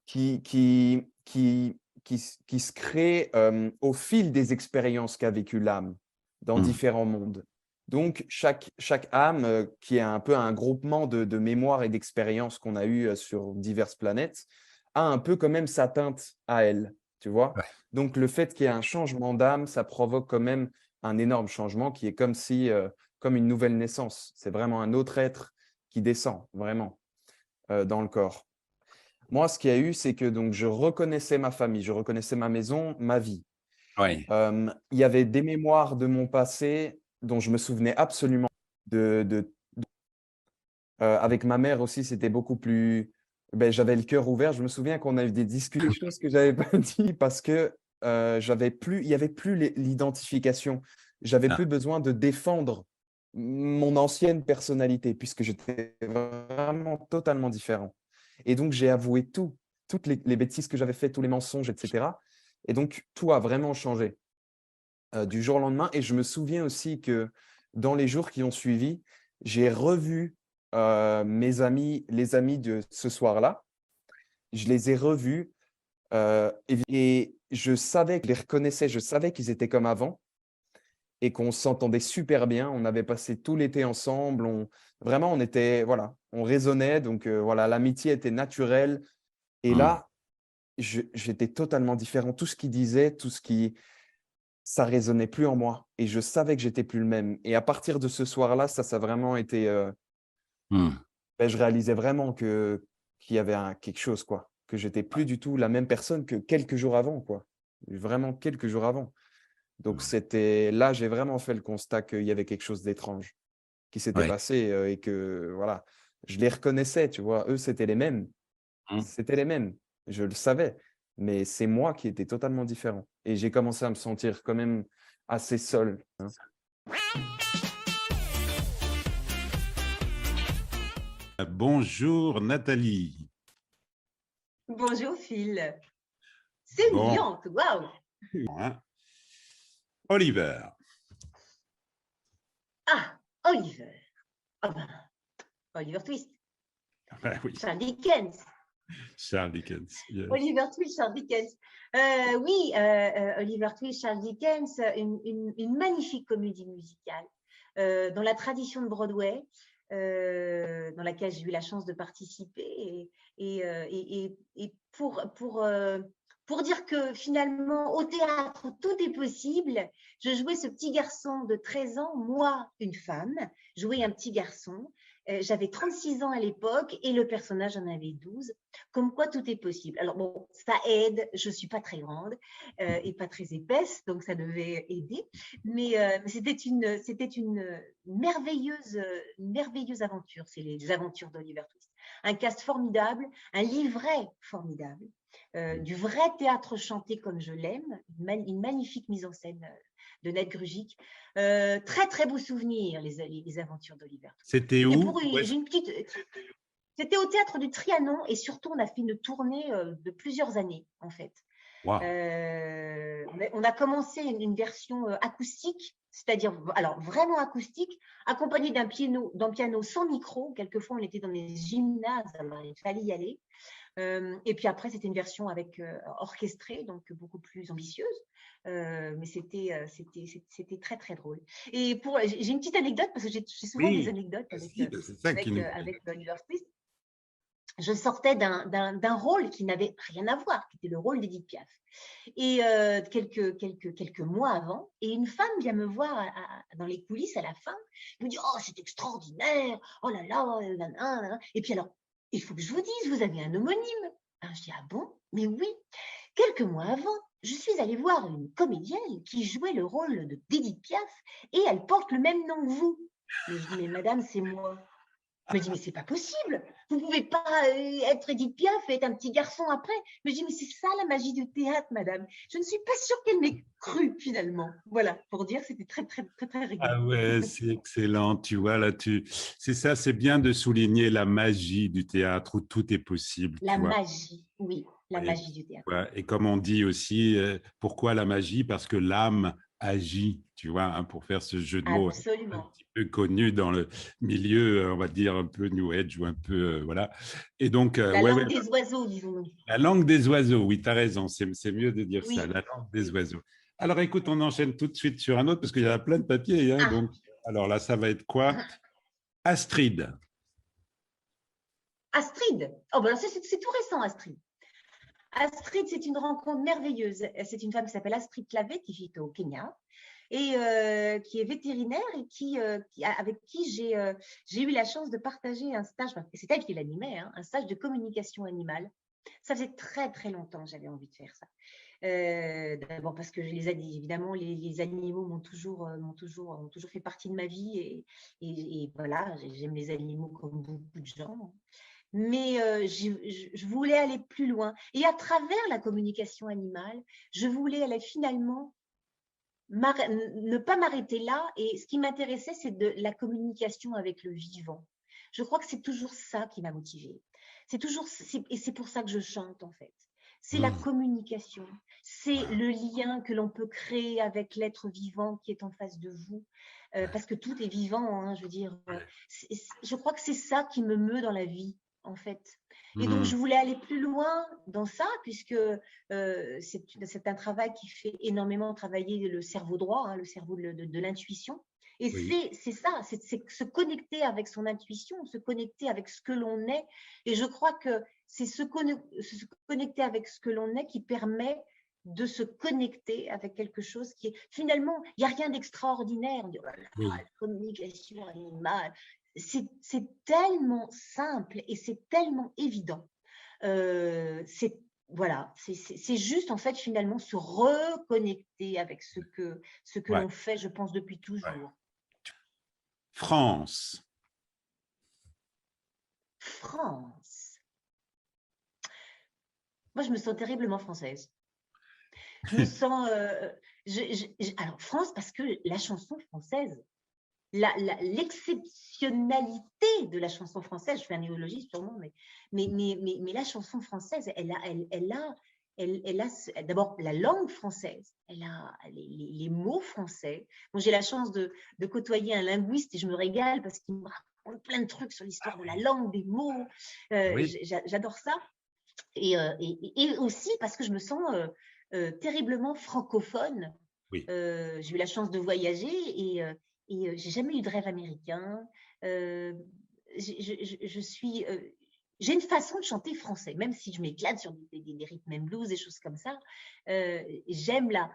qui, qui, qui, qui se crée au fil des expériences qu'a vécu l'âme dans Mm. différents mondes. Donc, chaque âme, qui est un peu un groupement de mémoires et d'expériences qu'on a eues sur diverses planètes, a un peu quand même sa teinte à elle, tu vois. Ouais. Donc, le fait qu'il y ait un changement d'âme, ça provoque quand même un énorme changement qui est comme si, comme une nouvelle naissance. C'est vraiment un autre être qui descend, vraiment, dans le corps. Moi, ce qu'il y a eu, c'est que donc je reconnaissais ma famille, je reconnaissais ma maison, ma vie. Ouais. Il y avait des mémoires de mon passé dont je me souvenais absolument. Avec ma mère aussi, c'était beaucoup plus. J'avais le cœur ouvert. Je me souviens qu'on a eu des discussions, des choses que j'avais pas dit parce que il y avait plus l'identification. J'avais Ah, plus besoin de défendre mon ancienne personnalité puisque j'étais vraiment totalement différent. Et donc j'ai avoué tout, toutes les bêtises que j'avais faites, tous les mensonges, etc. Et donc tout a vraiment changé du jour au lendemain. Et je me souviens aussi que dans les jours qui ont suivi, j'ai revu mes amis, les amis de ce soir-là. Je les ai revus et je savais que je les reconnaissais, je savais qu'ils étaient comme avant et qu'on s'entendait super bien. On avait passé tout l'été ensemble. Vraiment, on était, voilà, on résonnait. Donc voilà, l'amitié était naturelle. Et mm. là, j'étais totalement différent. Tout ce qu'ils disaient, ça résonnait plus en moi et je savais que j'étais plus le même. Et à partir de ce soir-là, ça a vraiment été. Mm. Je réalisais vraiment qu'il y avait quelque chose, quoi, que j'étais plus du tout la même personne que quelques jours avant, quoi. Vraiment quelques jours avant. Donc c'était là, j'ai vraiment fait le constat qu'il y avait quelque chose d'étrange qui s'était Ouais. passé et que voilà, je les reconnaissais, tu vois. Eux, c'était les mêmes. Mm. C'était les mêmes. Je le savais. Mais c'est moi qui étais totalement différent. Et j'ai commencé à me sentir quand même assez seul, hein. Bonjour Nathalie. Bonjour Phil. C'est New Bon, York, waouh! hein. Oliver. Ah, Oliver. Ah ben, Oliver Twist. Ah oui, Charles Dickens. Charles Dickens. Yes. Oliver Twist, Charles Dickens. Oui, Oliver Twist, Charles Dickens, une magnifique comédie musicale dans la tradition de Broadway, dans laquelle j'ai eu la chance de participer. Et pour dire que finalement, au théâtre, tout est possible, je jouais ce petit garçon de 13 ans, moi, une femme, jouais un petit garçon. J'avais 36 ans à l'époque et le personnage en avait 12. Comme quoi tout est possible. Alors bon, ça aide, je ne suis pas très grande et pas très épaisse, donc ça devait aider. Mais c'était une merveilleuse aventure, c'est les aventures d'Oliver Twist. Un cast formidable, un livret formidable, du vrai théâtre chanté comme je l'aime, une magnifique mise en scène de Ned Grugic. Très très beau souvenir, les aventures d'Oliver Twist. C'était Et où? j'ai une petite. C'était au théâtre du Trianon et surtout on a fait une tournée de plusieurs années en fait. Wow. On a commencé une version acoustique, c'est-à-dire alors vraiment acoustique, accompagné d'un piano sans micro. Quelquefois, on était dans des gymnases, alors il fallait y aller. Et puis après, c'était une version avec orchestrée, donc beaucoup plus ambitieuse. Mais c'était très, très drôle. Et j'ai une petite anecdote, parce que j'ai souvent des anecdotes c'est ça qui nous... avec Oliver Twist. Je sortais d'un rôle qui n'avait rien à voir, qui était le rôle d'Édith Piaf. Et quelques mois avant, et une femme vient me voir dans les coulisses à la fin, elle me dit « Oh, c'est extraordinaire, oh là là, nanana. » Et puis alors, il faut que je vous dise, vous avez un homonyme. Alors, je dis « Ah bon? Mais oui. » Quelques mois avant, je suis allée voir une comédienne qui jouait le rôle d'Édith Piaf, et elle porte le même nom que vous. Mais je dis « Mais madame, c'est moi. » Je me dis, mais c'est pas possible. Vous pouvez pas être Édith Piaf et être un petit garçon après. Mais je dis, mais c'est ça la magie du théâtre, madame. Je ne suis pas sûre qu'elle m'ait cru finalement. Voilà, pour dire, c'était très, très, très, très rigolo. Ah ouais, c'est excellent. Tu vois, là, c'est ça, c'est bien de souligner la magie du théâtre où tout est possible. La magie, oui, la magie du théâtre. Ouais, et comme on dit aussi, pourquoi la magie? Parce que l'âme agit, tu vois, hein, pour faire ce jeu de mots Absolument. un petit peu connu dans le milieu, on va dire un peu New Age ou un peu, voilà. Et donc, la langue des oiseaux, disons-nous. La langue des oiseaux, oui, tu as raison, c'est mieux de dire Oui. ça, la langue des oiseaux. Alors écoute, on enchaîne tout de suite sur un autre parce qu'il y a plein de papiers. Hein, donc, alors là, ça va être quoi? Astrid. Astrid. Oh, ben c'est tout récent, Astrid. Astrid, c'est une rencontre merveilleuse. C'est une femme qui s'appelle Astrid Clavet, qui vit au Kenya et qui est vétérinaire et avec qui j'ai eu la chance de partager un stage, c'est elle qui l'animait, hein, un stage de communication animale. Ça faisait très, très longtemps que j'avais envie de faire ça. D'abord parce que évidemment, les animaux ont toujours fait partie de ma vie et voilà, j'aime les animaux comme beaucoup de gens. Mais je voulais aller plus loin. Et à travers la communication animale, je voulais aller finalement ne pas m'arrêter là. Et ce qui m'intéressait, c'est de la communication avec le vivant. Je crois que c'est toujours ça qui m'a motivée. Et c'est pour ça que je chante, en fait. C'est la communication, c'est le lien que l'on peut créer avec l'être vivant qui est en face de vous. Parce que tout est vivant, hein, je veux dire. Je crois que c'est ça qui me meut dans la vie, en fait. Et donc, je voulais aller plus loin dans ça, puisque c'est un travail qui fait énormément travailler le cerveau droit, hein, le cerveau de l'intuition. Et c'est ça, c'est se connecter avec son intuition, se connecter avec ce que l'on est. Et je crois que c'est se connecter avec ce que l'on est qui permet de se connecter avec quelque chose qui est… Finalement, il n'y a rien d'extraordinaire. On dit, oh là là, la communication animale. C'est tellement simple et c'est tellement évident. Voilà, c'est juste en fait finalement se reconnecter avec ce que l'on fait, je pense, depuis toujours. France. France. Moi, je me sens terriblement française. Je me sens… alors, France, parce que la chanson française, l'exceptionnalité de la chanson française, je fais un néologisme sûrement, mais la chanson française, elle a d'abord la langue française, elle a les mots français. Bon, j'ai la chance de côtoyer un linguiste et je me régale parce qu'il me raconte plein de trucs sur l'histoire de la langue, des mots. J'adore ça. Et aussi parce que je me sens terriblement francophone. J'ai eu la chance de voyager et j'ai jamais eu de rêve américain. J'ai une façon de chanter français, même si je m'éclate sur des rythmes and blues, des choses comme ça. J'aime la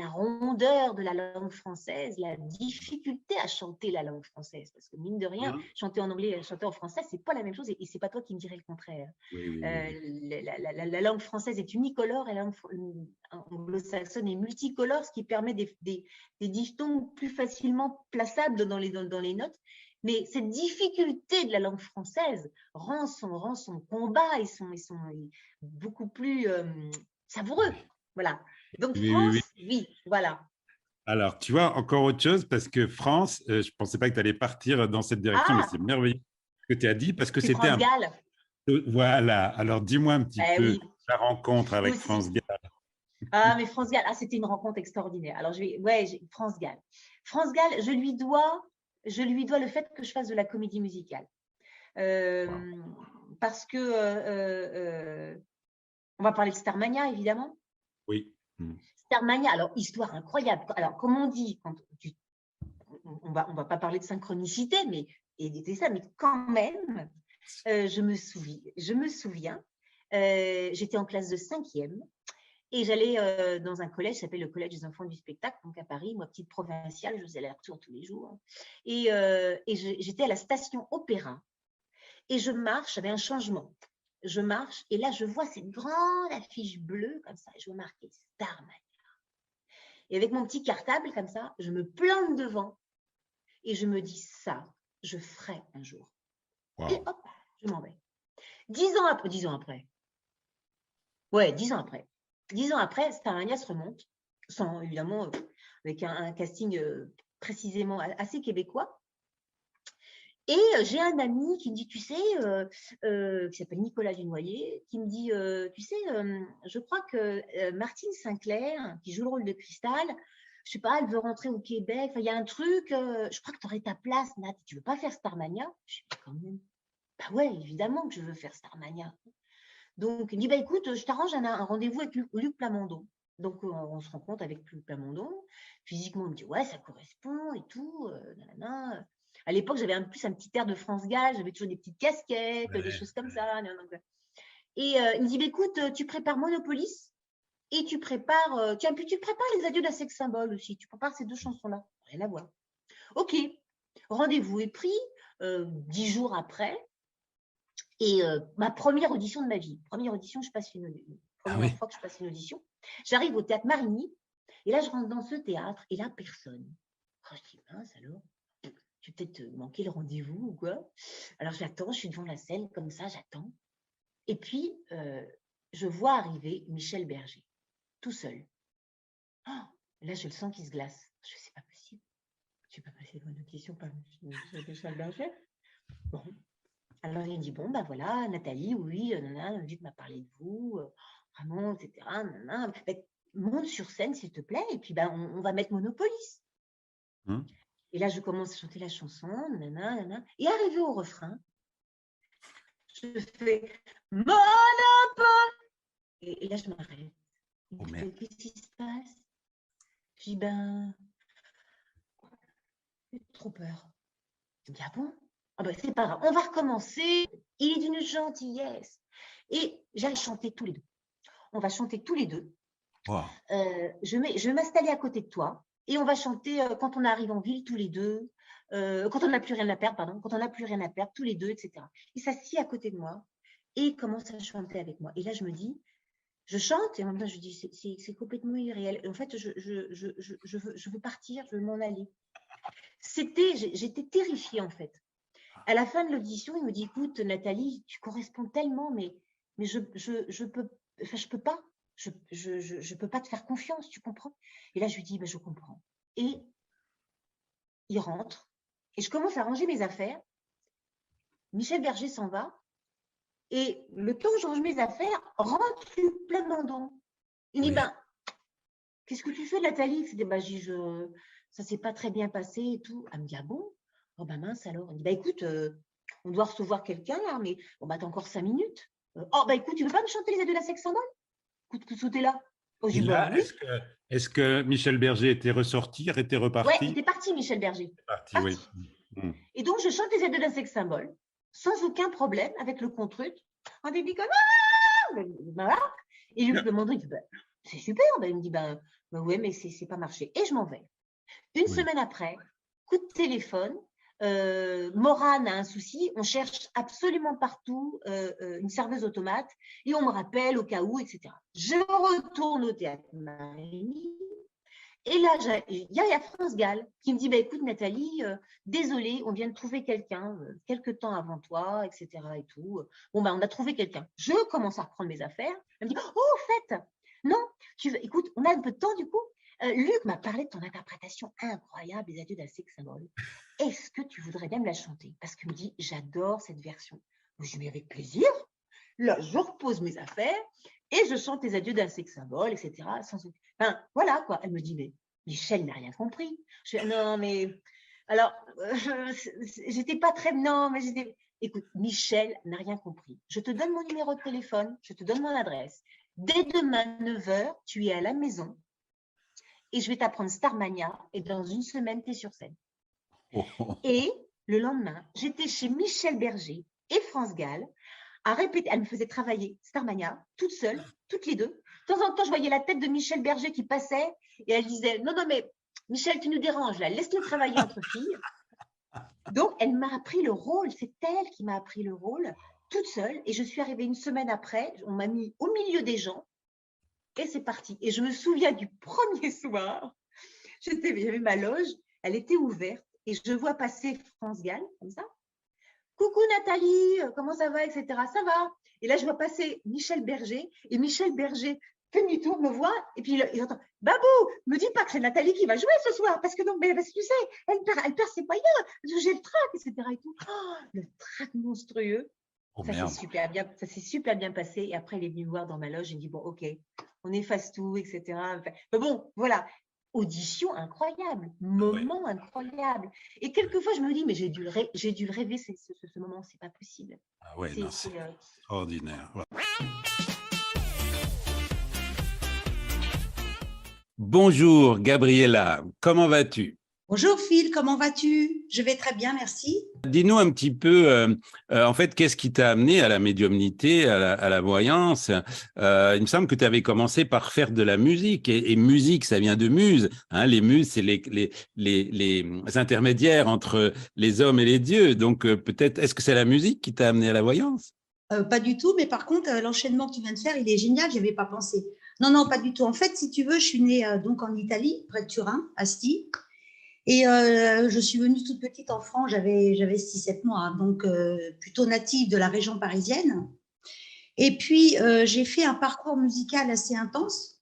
rondeur de la langue française, la difficulté à chanter la langue française, parce que mine de rien, chanter en anglais et chanter en français, c'est pas la même chose, et c'est pas toi qui me dirais le contraire. La langue française est unicolore et la langue anglo-saxonne est multicolore, ce qui permet des diphtongues plus facilement plaçables dans les notes. Mais cette difficulté de la langue française rend son combat et beaucoup plus savoureux. Voilà. Donc, France, oui, voilà. Alors, tu vois, encore autre chose, parce que France, je ne pensais pas que tu allais partir dans cette direction, mais c'est merveilleux ce que tu as dit, parce que c'était France Gall. Voilà. Alors, dis-moi un petit peu la rencontre avec France Gall. Ah, mais France Gall, c'était une rencontre extraordinaire. Alors, France Gall. France Gall, je lui dois le fait que je fasse de la comédie musicale. Parce que, on va parler de Starmania, évidemment. Oui. Starmania, alors, histoire incroyable. Alors, comme on dit, on va pas parler de synchronicité, mais quand même, je me souviens, j'étais en classe de 5e et j'allais dans un collège qui s'appelle le Collège des enfants du spectacle, donc à Paris, moi, petite provinciale, je faisais l'aller-retour tous les jours. Et j'étais à la station Opéra et je marche, j'avais un changement. Je marche et là, je vois cette grande affiche bleue comme ça, je vois marqué Starmania. Et avec mon petit cartable comme ça, je me plante devant et je me dis ça, je ferai un jour. Wow. Et hop, je m'en vais. 10 ans après. Ouais, 10 ans après. 10 ans après, Starmania se remonte, sans évidemment, avec un casting précisément assez québécois. Et j'ai un ami qui me dit, tu sais, qui s'appelle Nicolas Dunoyer, qui me dit, tu sais, je crois que Martine Sinclair, qui joue le rôle de Cristal, je sais pas, elle veut rentrer au Québec, il y a un truc, je crois que tu aurais ta place, Nat, tu veux pas faire Starmania? Je dis, quand même, bah ouais, évidemment que je veux faire Starmania. Donc, il me dit, bah écoute, je t'arrange un rendez-vous avec Luc Plamondon. Donc, on se rencontre avec Luc Plamondon. Physiquement, il me dit, ouais, ça correspond et tout, nanana. À l'époque, j'avais un petit air de France Gall, j'avais toujours des petites casquettes, des choses comme ça. Et il me dit, bah, écoute, tu prépares Monopolis et tu prépares, puis tu prépares les adieux d'un sex symbole aussi. Tu prépares ces 2 chansons-là. Rien à voir. OK. Rendez-vous est pris 10 jours après. Et ma première audition de ma vie. Première audition, je passe première fois que je passe une audition. J'arrive au théâtre Marigny et là, je rentre dans ce théâtre et là, personne. Je dis, mince alors, j'ai peut-être manqué le rendez-vous ou quoi. Alors, j'attends, je suis devant la scène comme ça, j'attends. Et puis, je vois arriver Michel Berger, tout seul. Oh, là, je le sens qui se glace. Je dis, c'est pas possible. Je n'ai pas passé une audition par Michel Berger. Bon. Alors, il me dit, bon, ben voilà, Nathalie, oui, Luc m'a parlé de vous, vraiment, etc. Monte sur scène, s'il te plaît, et puis on va mettre Monopolis. Et là, je commence à chanter la chanson, et arrivé au refrain, je fais Monopole. Et là, je m'arrête. Qu'est-ce qui se passe? Je dis, j'ai trop peur. Il me dit, ah bon? Ah ben, c'est pas grave, on va recommencer. Il est d'une gentillesse. Et j'allais chanter tous les deux. On va chanter tous les deux. Wow. Je vais m'installer à côté de toi et on va chanter quand on arrive en ville tous les deux, quand on n'a plus rien à perdre, quand on n'a plus rien à perdre tous les deux, etc. Il s'assied à côté de moi et il commence à chanter avec moi. Et là, je me dis, je chante et en même temps, je dis, c'est complètement irréel. Et en fait, je veux partir, je veux m'en aller. J'étais terrifiée en fait. À la fin de l'audition, il me dit, écoute, Nathalie, tu corresponds tellement, mais je peux pas. Je peux pas te faire confiance, tu comprends? Et là, je lui dis, je comprends. Et il rentre et je commence à ranger mes affaires. Michel Berger s'en va et le temps où je range mes affaires, rentre Luc Plamondon. Il me dit, qu'est-ce que tu fais, Nathalie? Ça s'est pas très bien passé et tout. Elle me dit, ah bon? Oh mince alors. Il me dit, écoute, on doit recevoir quelqu'un là, mais bon, t'as encore 5 minutes. Écoute, tu veux pas me chanter les adieux de la sex symbole? Écoute, que sauter là. Et là, oui. est-ce que Michel Berger était ressorti, était reparti? Oui, il était parti, Michel Berger. Parti. Oui. Et donc, je chante les adieux d'un sex symbole, sans aucun problème, avec le contrut, en débit comme voilà. Et Luc Plamondon, il dit, c'est super. Il me dit, ouais, mais c'est pas marché. Et je m'en vais. Une semaine après, coup de téléphone, Morane a un souci, on cherche absolument partout une serveuse automate et on me rappelle au cas où, etc. Je retourne au théâtre Marigny et là, il y a France Gall qui me dit, écoute Nathalie, désolée, on vient de trouver quelqu'un quelques temps avant toi, etc. et tout. Bon, on a trouvé quelqu'un. Je commence à reprendre mes affaires. Elle me dit, oh, au fait, non, écoute, on a un peu de temps du coup. Luc m'a parlé de ton interprétation incroyable des adieux d'un sex symbole. Est-ce que tu voudrais bien me la chanter? Parce qu'il me dit, j'adore cette version. Je dis, mais avec plaisir. Là, je repose mes affaires Et je chante les adieux d'un sex symbole, etc. Enfin, voilà quoi. Elle me dit, mais Michel n'a rien compris. Je dis, non, mais alors, j'étais pas très. Non, mais j'étais. Écoute, Michel n'a rien compris. Je te donne mon numéro de téléphone, je te donne mon adresse. Dès demain, 9h, tu es à la maison et je vais t'apprendre Starmania et dans une semaine, tu es sur scène. Et le lendemain, j'étais chez Michel Berger et France Gall à répéter. Elle me faisait travailler Starmania toute seule, toutes les deux. De temps en temps, je voyais la tête de Michel Berger qui passait et elle disait, non, mais Michel, tu nous déranges là, laisse-nous travailler entre filles. Donc, elle m'a appris le rôle, c'est elle qui m'a appris le rôle toute seule. Et je suis arrivée une semaine après, on m'a mis au milieu des gens et c'est parti. Et je me souviens du premier soir, j'avais ma loge, elle était ouverte et je vois passer France Gall, comme ça. Coucou Nathalie, comment ça va, etc. Ça va. Et là, je vois passer Michel Berger et Michel Berger fait demi-tour, me voit et puis il entend Babou, me dis pas que c'est Nathalie qui va jouer ce soir parce que non, mais parce que tu sais, elle perd ses moyens, j'ai le trac, etc. Et tout. Oh, le trac monstrueux. Oh, ça merde. s'est super bien passé. Et après, il est venu me voir dans ma loge et il dit bon, ok, on efface tout, etc. Enfin, mais bon, voilà. Audition incroyable, moment incroyable. Et quelquefois, je me dis, mais j'ai dû le rêver ce moment, c'est pas possible. Ah ouais, non, c'est extraordinaire. Ouais. Bonjour Gabriella, comment vas-tu? Bonjour Phil, comment vas-tu? Je vais très bien, merci. Dis-nous un petit peu, en fait, qu'est-ce qui t'a amené à la médiumnité, à la voyance? Il me semble que tu avais commencé par faire de la musique, et musique, ça vient de muse. Hein, les muses, c'est les intermédiaires entre les hommes et les dieux. Donc, peut-être, est-ce que c'est la musique qui t'a amené à la voyance? Pas du tout, mais par contre, l'enchaînement que tu viens de faire, il est génial, je n'y avais pas pensé. Non, pas du tout. En fait, si tu veux, je suis née donc en Italie, près de Turin, à Asti. Et je suis venue toute petite en France, j'avais 6-7 mois, hein, donc plutôt native de la région parisienne. Et puis, j'ai fait un parcours musical assez intense,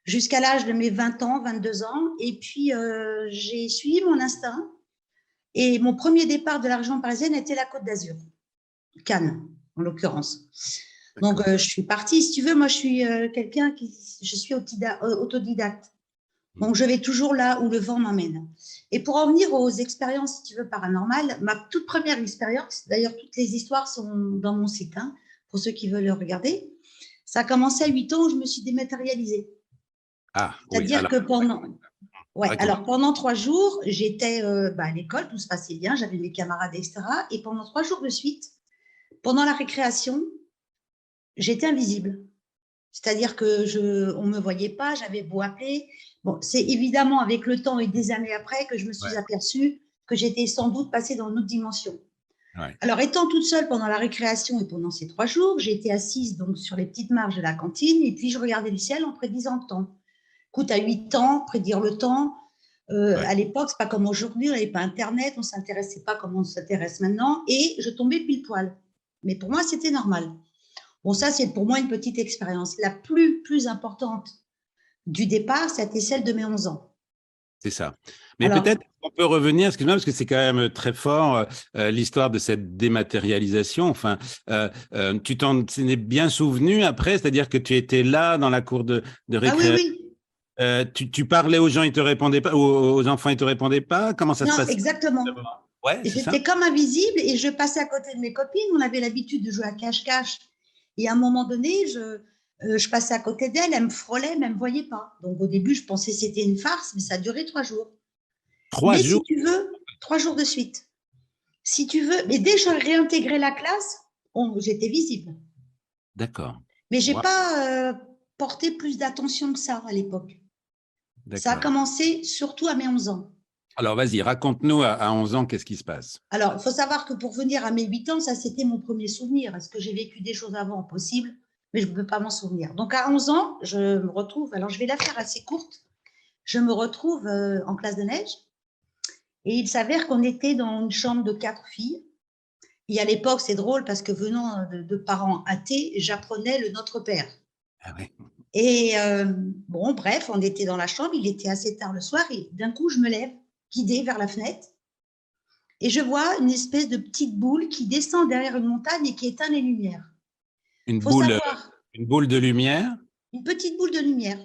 jusqu'à l'âge de mes 20 ans, 22 ans. Et puis, j'ai suivi mon instinct. Et mon premier départ de la région parisienne était la Côte d'Azur, Cannes, en l'occurrence. Donc, je suis partie. Si tu veux, moi, je suis quelqu'un je suis autodidacte. Donc, je vais toujours là où le vent m'emmène. Et pour en venir aux expériences, si tu veux, paranormales, ma toute première expérience, d'ailleurs, toutes les histoires sont dans mon site, hein, pour ceux qui veulent le regarder, ça a commencé à 8 ans où je me suis dématérialisée. Ah, c'est-à-dire oui, que pendant 3 jours, j'étais à l'école, tout se passait bien, j'avais mes camarades, etc. Et pendant 3 jours de suite, pendant la récréation, j'étais invisible. C'est-à-dire qu'on ne me voyait pas, j'avais beau appeler. Bon, c'est évidemment avec le temps et des années après que je me suis aperçue que j'étais sans doute passée dans une autre dimension. Ouais. Alors, étant toute seule pendant la récréation et pendant ces 3 jours, j'ai été assise donc, sur les petites marches de la cantine et puis je regardais le ciel en prédisant le temps. Écoute, à 8 ans, prédire le temps, à l'époque, ce n'est pas comme aujourd'hui, on n'avait pas Internet, on ne s'intéressait pas comme on s'intéresse maintenant et je tombais pile poil. Mais pour moi, c'était normal. Bon, ça, c'est pour moi une petite expérience. La plus importante du départ, c'était celle de mes 11 ans. C'est ça. Mais peut-être qu'on peut revenir, excuse-moi, parce que c'est quand même très fort, l'histoire de cette dématérialisation. Enfin, tu t'en es bien souvenu après, c'est-à-dire que tu étais là dans la cour de récréation. Ah oui. Tu parlais aux gens, ils te répondaient pas, aux enfants, ils te répondaient pas. Comment ça se passe? Exactement. Ouais, j'étais comme invisible et je passais à côté de mes copines. On avait l'habitude de jouer à cache-cache. Et à un moment donné, je passais à côté d'elle, elle me frôlait, mais elle ne me voyait pas. Donc au début, je pensais que c'était une farce, mais ça a duré 3 jours. 3 jours? Si tu veux, 3 jours de suite. Si tu veux, mais dès que j'ai réintégré la classe, j'étais visible. D'accord. Mais je n'ai pas porté plus d'attention que ça à l'époque. Ça a commencé surtout à mes 11 ans. Alors, vas-y, raconte-nous à 11 ans, qu'est-ce qui se passe? Alors, il faut savoir que pour venir à mes 8 ans, ça, c'était mon premier souvenir. Est-ce que j'ai vécu des choses avant? Possible, mais je ne peux pas m'en souvenir. Donc, à 11 ans, je me retrouve, alors je vais la faire assez courte, je me retrouve en classe de neige et il s'avère qu'on était dans une chambre de 4 filles. Et à l'époque, c'est drôle parce que venant de parents athées, j'apprenais le Notre Père. Ah oui. Et bon, bref, on était dans la chambre, il était assez tard le soir et d'un coup, je me lève, guidée vers la fenêtre, et je vois une espèce de petite boule qui descend derrière une montagne et qui éteint les lumières. Une boule Une boule de lumière? Une petite boule de lumière.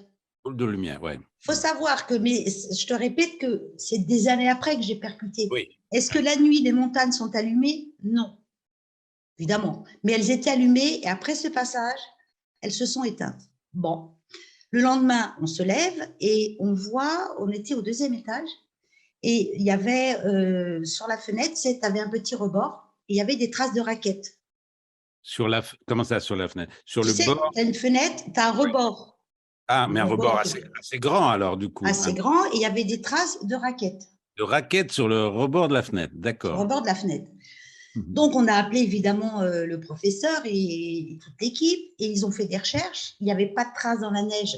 Boule de lumière, ouais. Il faut savoir que, mais je te répète que c'est des années après que j'ai percuté. Oui. Est-ce que la nuit, les montagnes sont allumées? Non, évidemment. Mais elles étaient allumées et après ce passage, elles se sont éteintes. Bon, le lendemain, on se lève et on voit, on était au 2e étage et il y avait sur la fenêtre, tu avais un petit rebord et il y avait des traces de raquettes. Comment ça, sur la fenêtre? Sur Tu le sais, bord? tu as une fenêtre, tu as un rebord. Ah, mais un rebord assez grand alors, du coup. Assez grand et il y avait des traces de raquettes. De raquettes sur le rebord de la fenêtre, Sur le d'accord. rebord de la fenêtre. Mhm. Donc, on a appelé évidemment le professeur et toute l'équipe et ils ont fait des recherches. Il n'y avait pas de traces dans la neige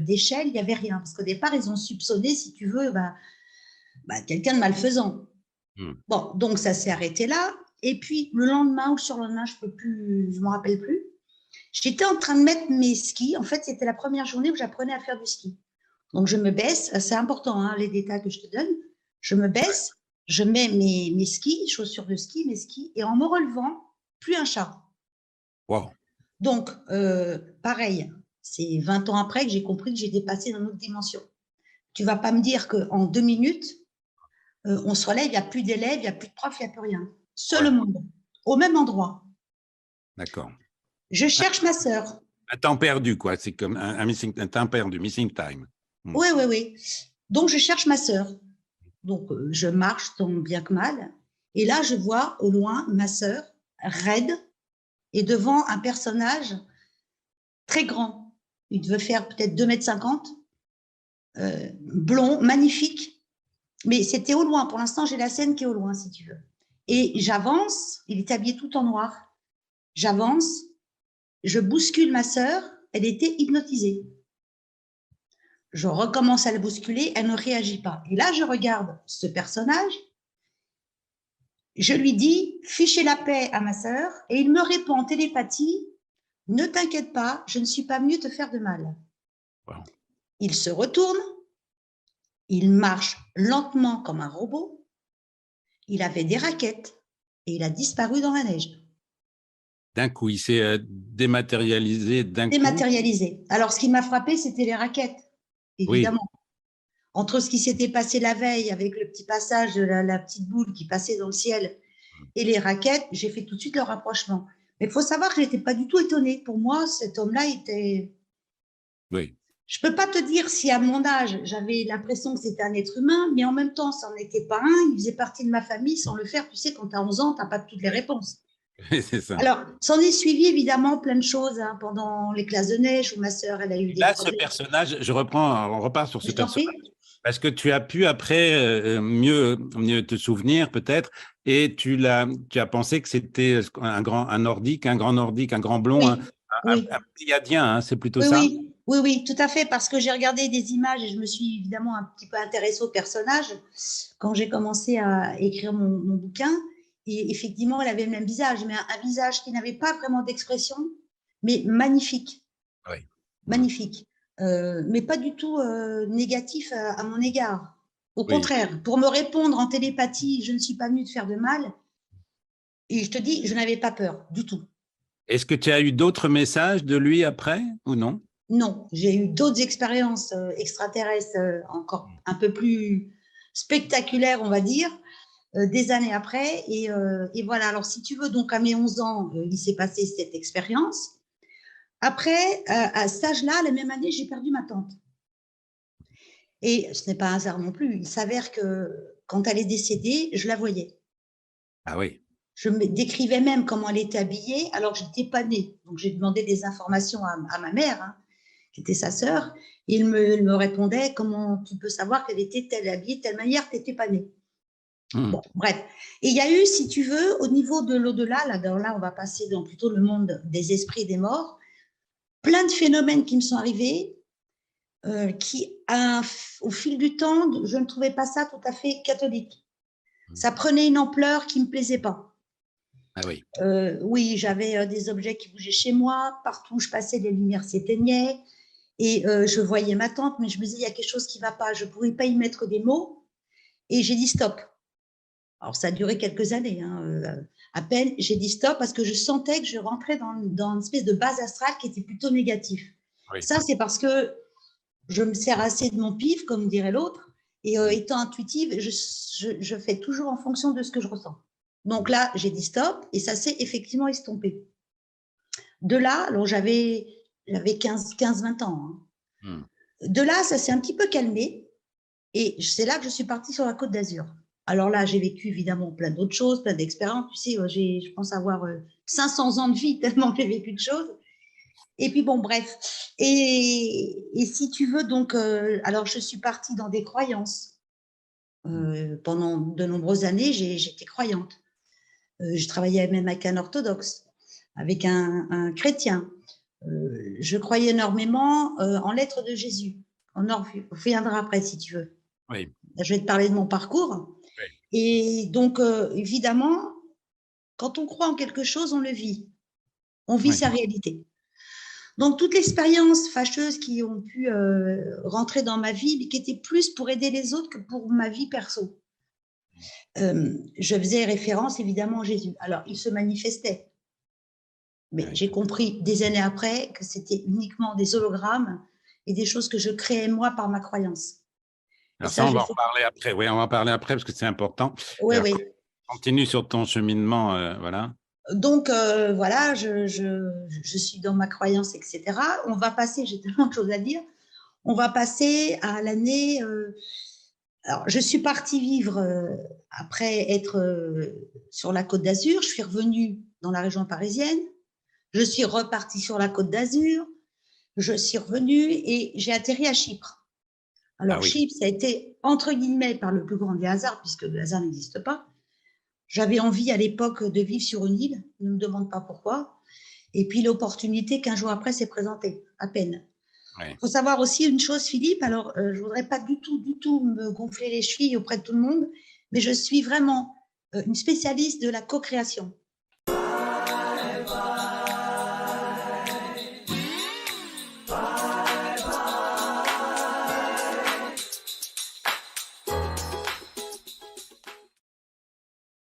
d'échelle, il n'y avait rien. Parce qu'au départ, ils ont soupçonné, si tu veux, quelqu'un de malfaisant. Bon, donc ça s'est arrêté là. Et puis, le lendemain ou le surlendemain, je ne me rappelle plus, j'étais en train de mettre mes skis. En fait, c'était la première journée où j'apprenais à faire du ski. Donc, je me baisse. C'est important, hein, les détails que je te donne. Je me baisse, je mets mes skis, chaussures de ski, mes skis, et en me relevant, plus un chat. Wow. Donc, pareil, c'est 20 ans après que j'ai compris que j'étais passée dans une autre dimension. Tu ne vas pas me dire qu'en 2 minutes, on se relève, il n'y a plus d'élèves, il n'y a plus de profs, il n'y a plus rien. Seul le monde, au même endroit. D'accord. Je cherche ma sœur. Un temps perdu, quoi. C'est comme un temps perdu, missing time. Oui, oui, oui. Donc, je cherche ma sœur. Donc, je marche tant bien que mal. Et là, je vois au loin ma sœur, raide, et devant un personnage très grand. Il devait faire peut-être 2,50 m, blond, magnifique. Mais c'était au loin. Pour l'instant, j'ai la scène qui est au loin, si tu veux. Et j'avance. Il est habillé tout en noir. J'avance. Je bouscule ma sœur. Elle était hypnotisée. Je recommence à la bousculer. Elle ne réagit pas. Et là, je regarde ce personnage. Je lui dis, fichez la paix à ma sœur. Et il me répond en télépathie, ne t'inquiète pas, je ne suis pas venu te faire de mal. Wow. Il se retourne. Il marche lentement comme un robot. Il avait des raquettes et il a disparu dans la neige. D'un coup, il s'est dématérialisé d'un coup. Dématérialisé. Alors, ce qui m'a frappé, c'était les raquettes, évidemment. Oui. Entre ce qui s'était passé la veille avec le petit passage de la petite boule qui passait dans le ciel et les raquettes, j'ai fait tout de suite le rapprochement. Mais il faut savoir que je n'étais pas du tout étonnée. Pour moi, cet homme-là était… Oui. Je ne peux pas te dire si à mon âge, j'avais l'impression que c'était un être humain, mais en même temps, ça n'en était pas un. Il faisait partie de ma famille sans le faire. Tu sais, quand tu as 11 ans, tu n'as pas toutes les réponses. C'est ça. Alors, s'en est suivi évidemment plein de choses pendant les classes de neige où ma sœur, elle a eu des là, problèmes. Ce personnage, on repart sur ce personnage. Parce que tu as pu après mieux te souvenir peut-être, et tu as pensé que c'était un grand nordique, un grand blond, oui, un pléiadien, hein, c'est plutôt oui, ça? Oui, tout à fait, parce que j'ai regardé des images et je me suis évidemment un petit peu intéressée au personnage quand j'ai commencé à écrire mon bouquin. Et effectivement, elle avait le même visage, mais un visage qui n'avait pas vraiment d'expression, mais magnifique. Oui. Magnifique. Mais pas du tout négatif à mon égard. Au contraire, pour me répondre en télépathie, je ne suis pas venue te faire de mal. Et je te dis, je n'avais pas peur du tout. Est-ce que tu as eu d'autres messages de lui après ou non? Non, j'ai eu d'autres expériences extraterrestres encore un peu plus spectaculaires, on va dire, des années après. Et voilà, alors si tu veux, donc à mes 11 ans, il s'est passé cette expérience. Après, à cet âge-là, la même année, j'ai perdu ma tante. Et ce n'est pas un hasard non plus. Il s'avère que quand elle est décédée, je la voyais. Ah oui. Je me décrivais même comment elle était habillée alors que je n'étais pas née. Donc, j'ai demandé des informations à ma mère, hein, qui était sa sœur. Et il me répondait, comment tu peux savoir qu'elle était habillée de telle manière que tu n'étais pas née. Bon, bref. Et il y a eu, si tu veux, au niveau de l'au-delà, là, on va passer dans plutôt le monde des esprits des morts, plein de phénomènes qui me sont arrivés, qui, au fil du temps, je ne trouvais pas ça tout à fait catholique. Ça prenait une ampleur qui ne me plaisait pas. Ah oui. Oui, j'avais des objets qui bougeaient chez moi. Partout où je passais, les lumières s'éteignaient. Et je voyais ma tante, mais je me disais, il y a quelque chose qui ne va pas. Je ne pourrais pas y mettre des mots. Et j'ai dit stop. Alors, ça a duré quelques années, hein, À peine, j'ai dit stop parce que je sentais que je rentrais dans une espèce de base astrale qui était plutôt négative. Oui. Ça, c'est parce que je me sers assez de mon pif, comme dirait l'autre, et étant intuitive, je fais toujours en fonction de ce que je ressens. Donc là, j'ai dit stop et ça s'est effectivement estompé. De là, alors j'avais 15-20 ans. Hein. De là, ça s'est un petit peu calmé et c'est là que je suis partie sur la Côte d'Azur. Alors là, j'ai vécu évidemment plein d'autres choses, plein d'expériences. Tu sais, je pense avoir 500 ans de vie tellement j'ai vécu de choses. Et puis bon, bref. Et si tu veux, donc, alors je suis partie dans des croyances. Pendant de nombreuses années, j'étais croyante. Je travaillais même avec un orthodoxe, avec un chrétien. Je croyais énormément en l'être de Jésus. On en reviendra après si tu veux. Oui. Je vais te parler de mon parcours. Oui. Et donc, évidemment, quand on croit en quelque chose, on le vit. On vit sa réalité. Donc, toutes les expériences fâcheuses qui ont pu rentrer dans ma vie, mais qui étaient plus pour aider les autres que pour ma vie perso. Je faisais référence évidemment à Jésus. Alors, il se manifestait. Mais j'ai compris des années après que c'était uniquement des hologrammes et des choses que je créais moi par ma croyance. Alors ça, on va en parler après. Oui, on va en parler après parce que c'est important. Oui, oui. Continue sur ton cheminement, voilà. Donc, voilà, je suis dans ma croyance, etc. On va passer, j'ai tellement de choses à dire, on va passer à l'année... alors, je suis partie vivre, après être sur la Côte d'Azur, je suis revenue dans la région parisienne, je suis repartie sur la Côte d'Azur, je suis revenue et j'ai atterri à Chypre. Alors, Chypre, ça a été, entre guillemets, par le plus grand des hasards, puisque le hasard n'existe pas. J'avais envie à l'époque de vivre sur une île, ne me demande pas pourquoi. Et puis l'opportunité, 15 jours après, s'est présentée, à peine. Il faut savoir aussi une chose, Philippe, alors je ne voudrais pas du tout me gonfler les chevilles auprès de tout le monde, mais je suis vraiment une spécialiste de la co-création.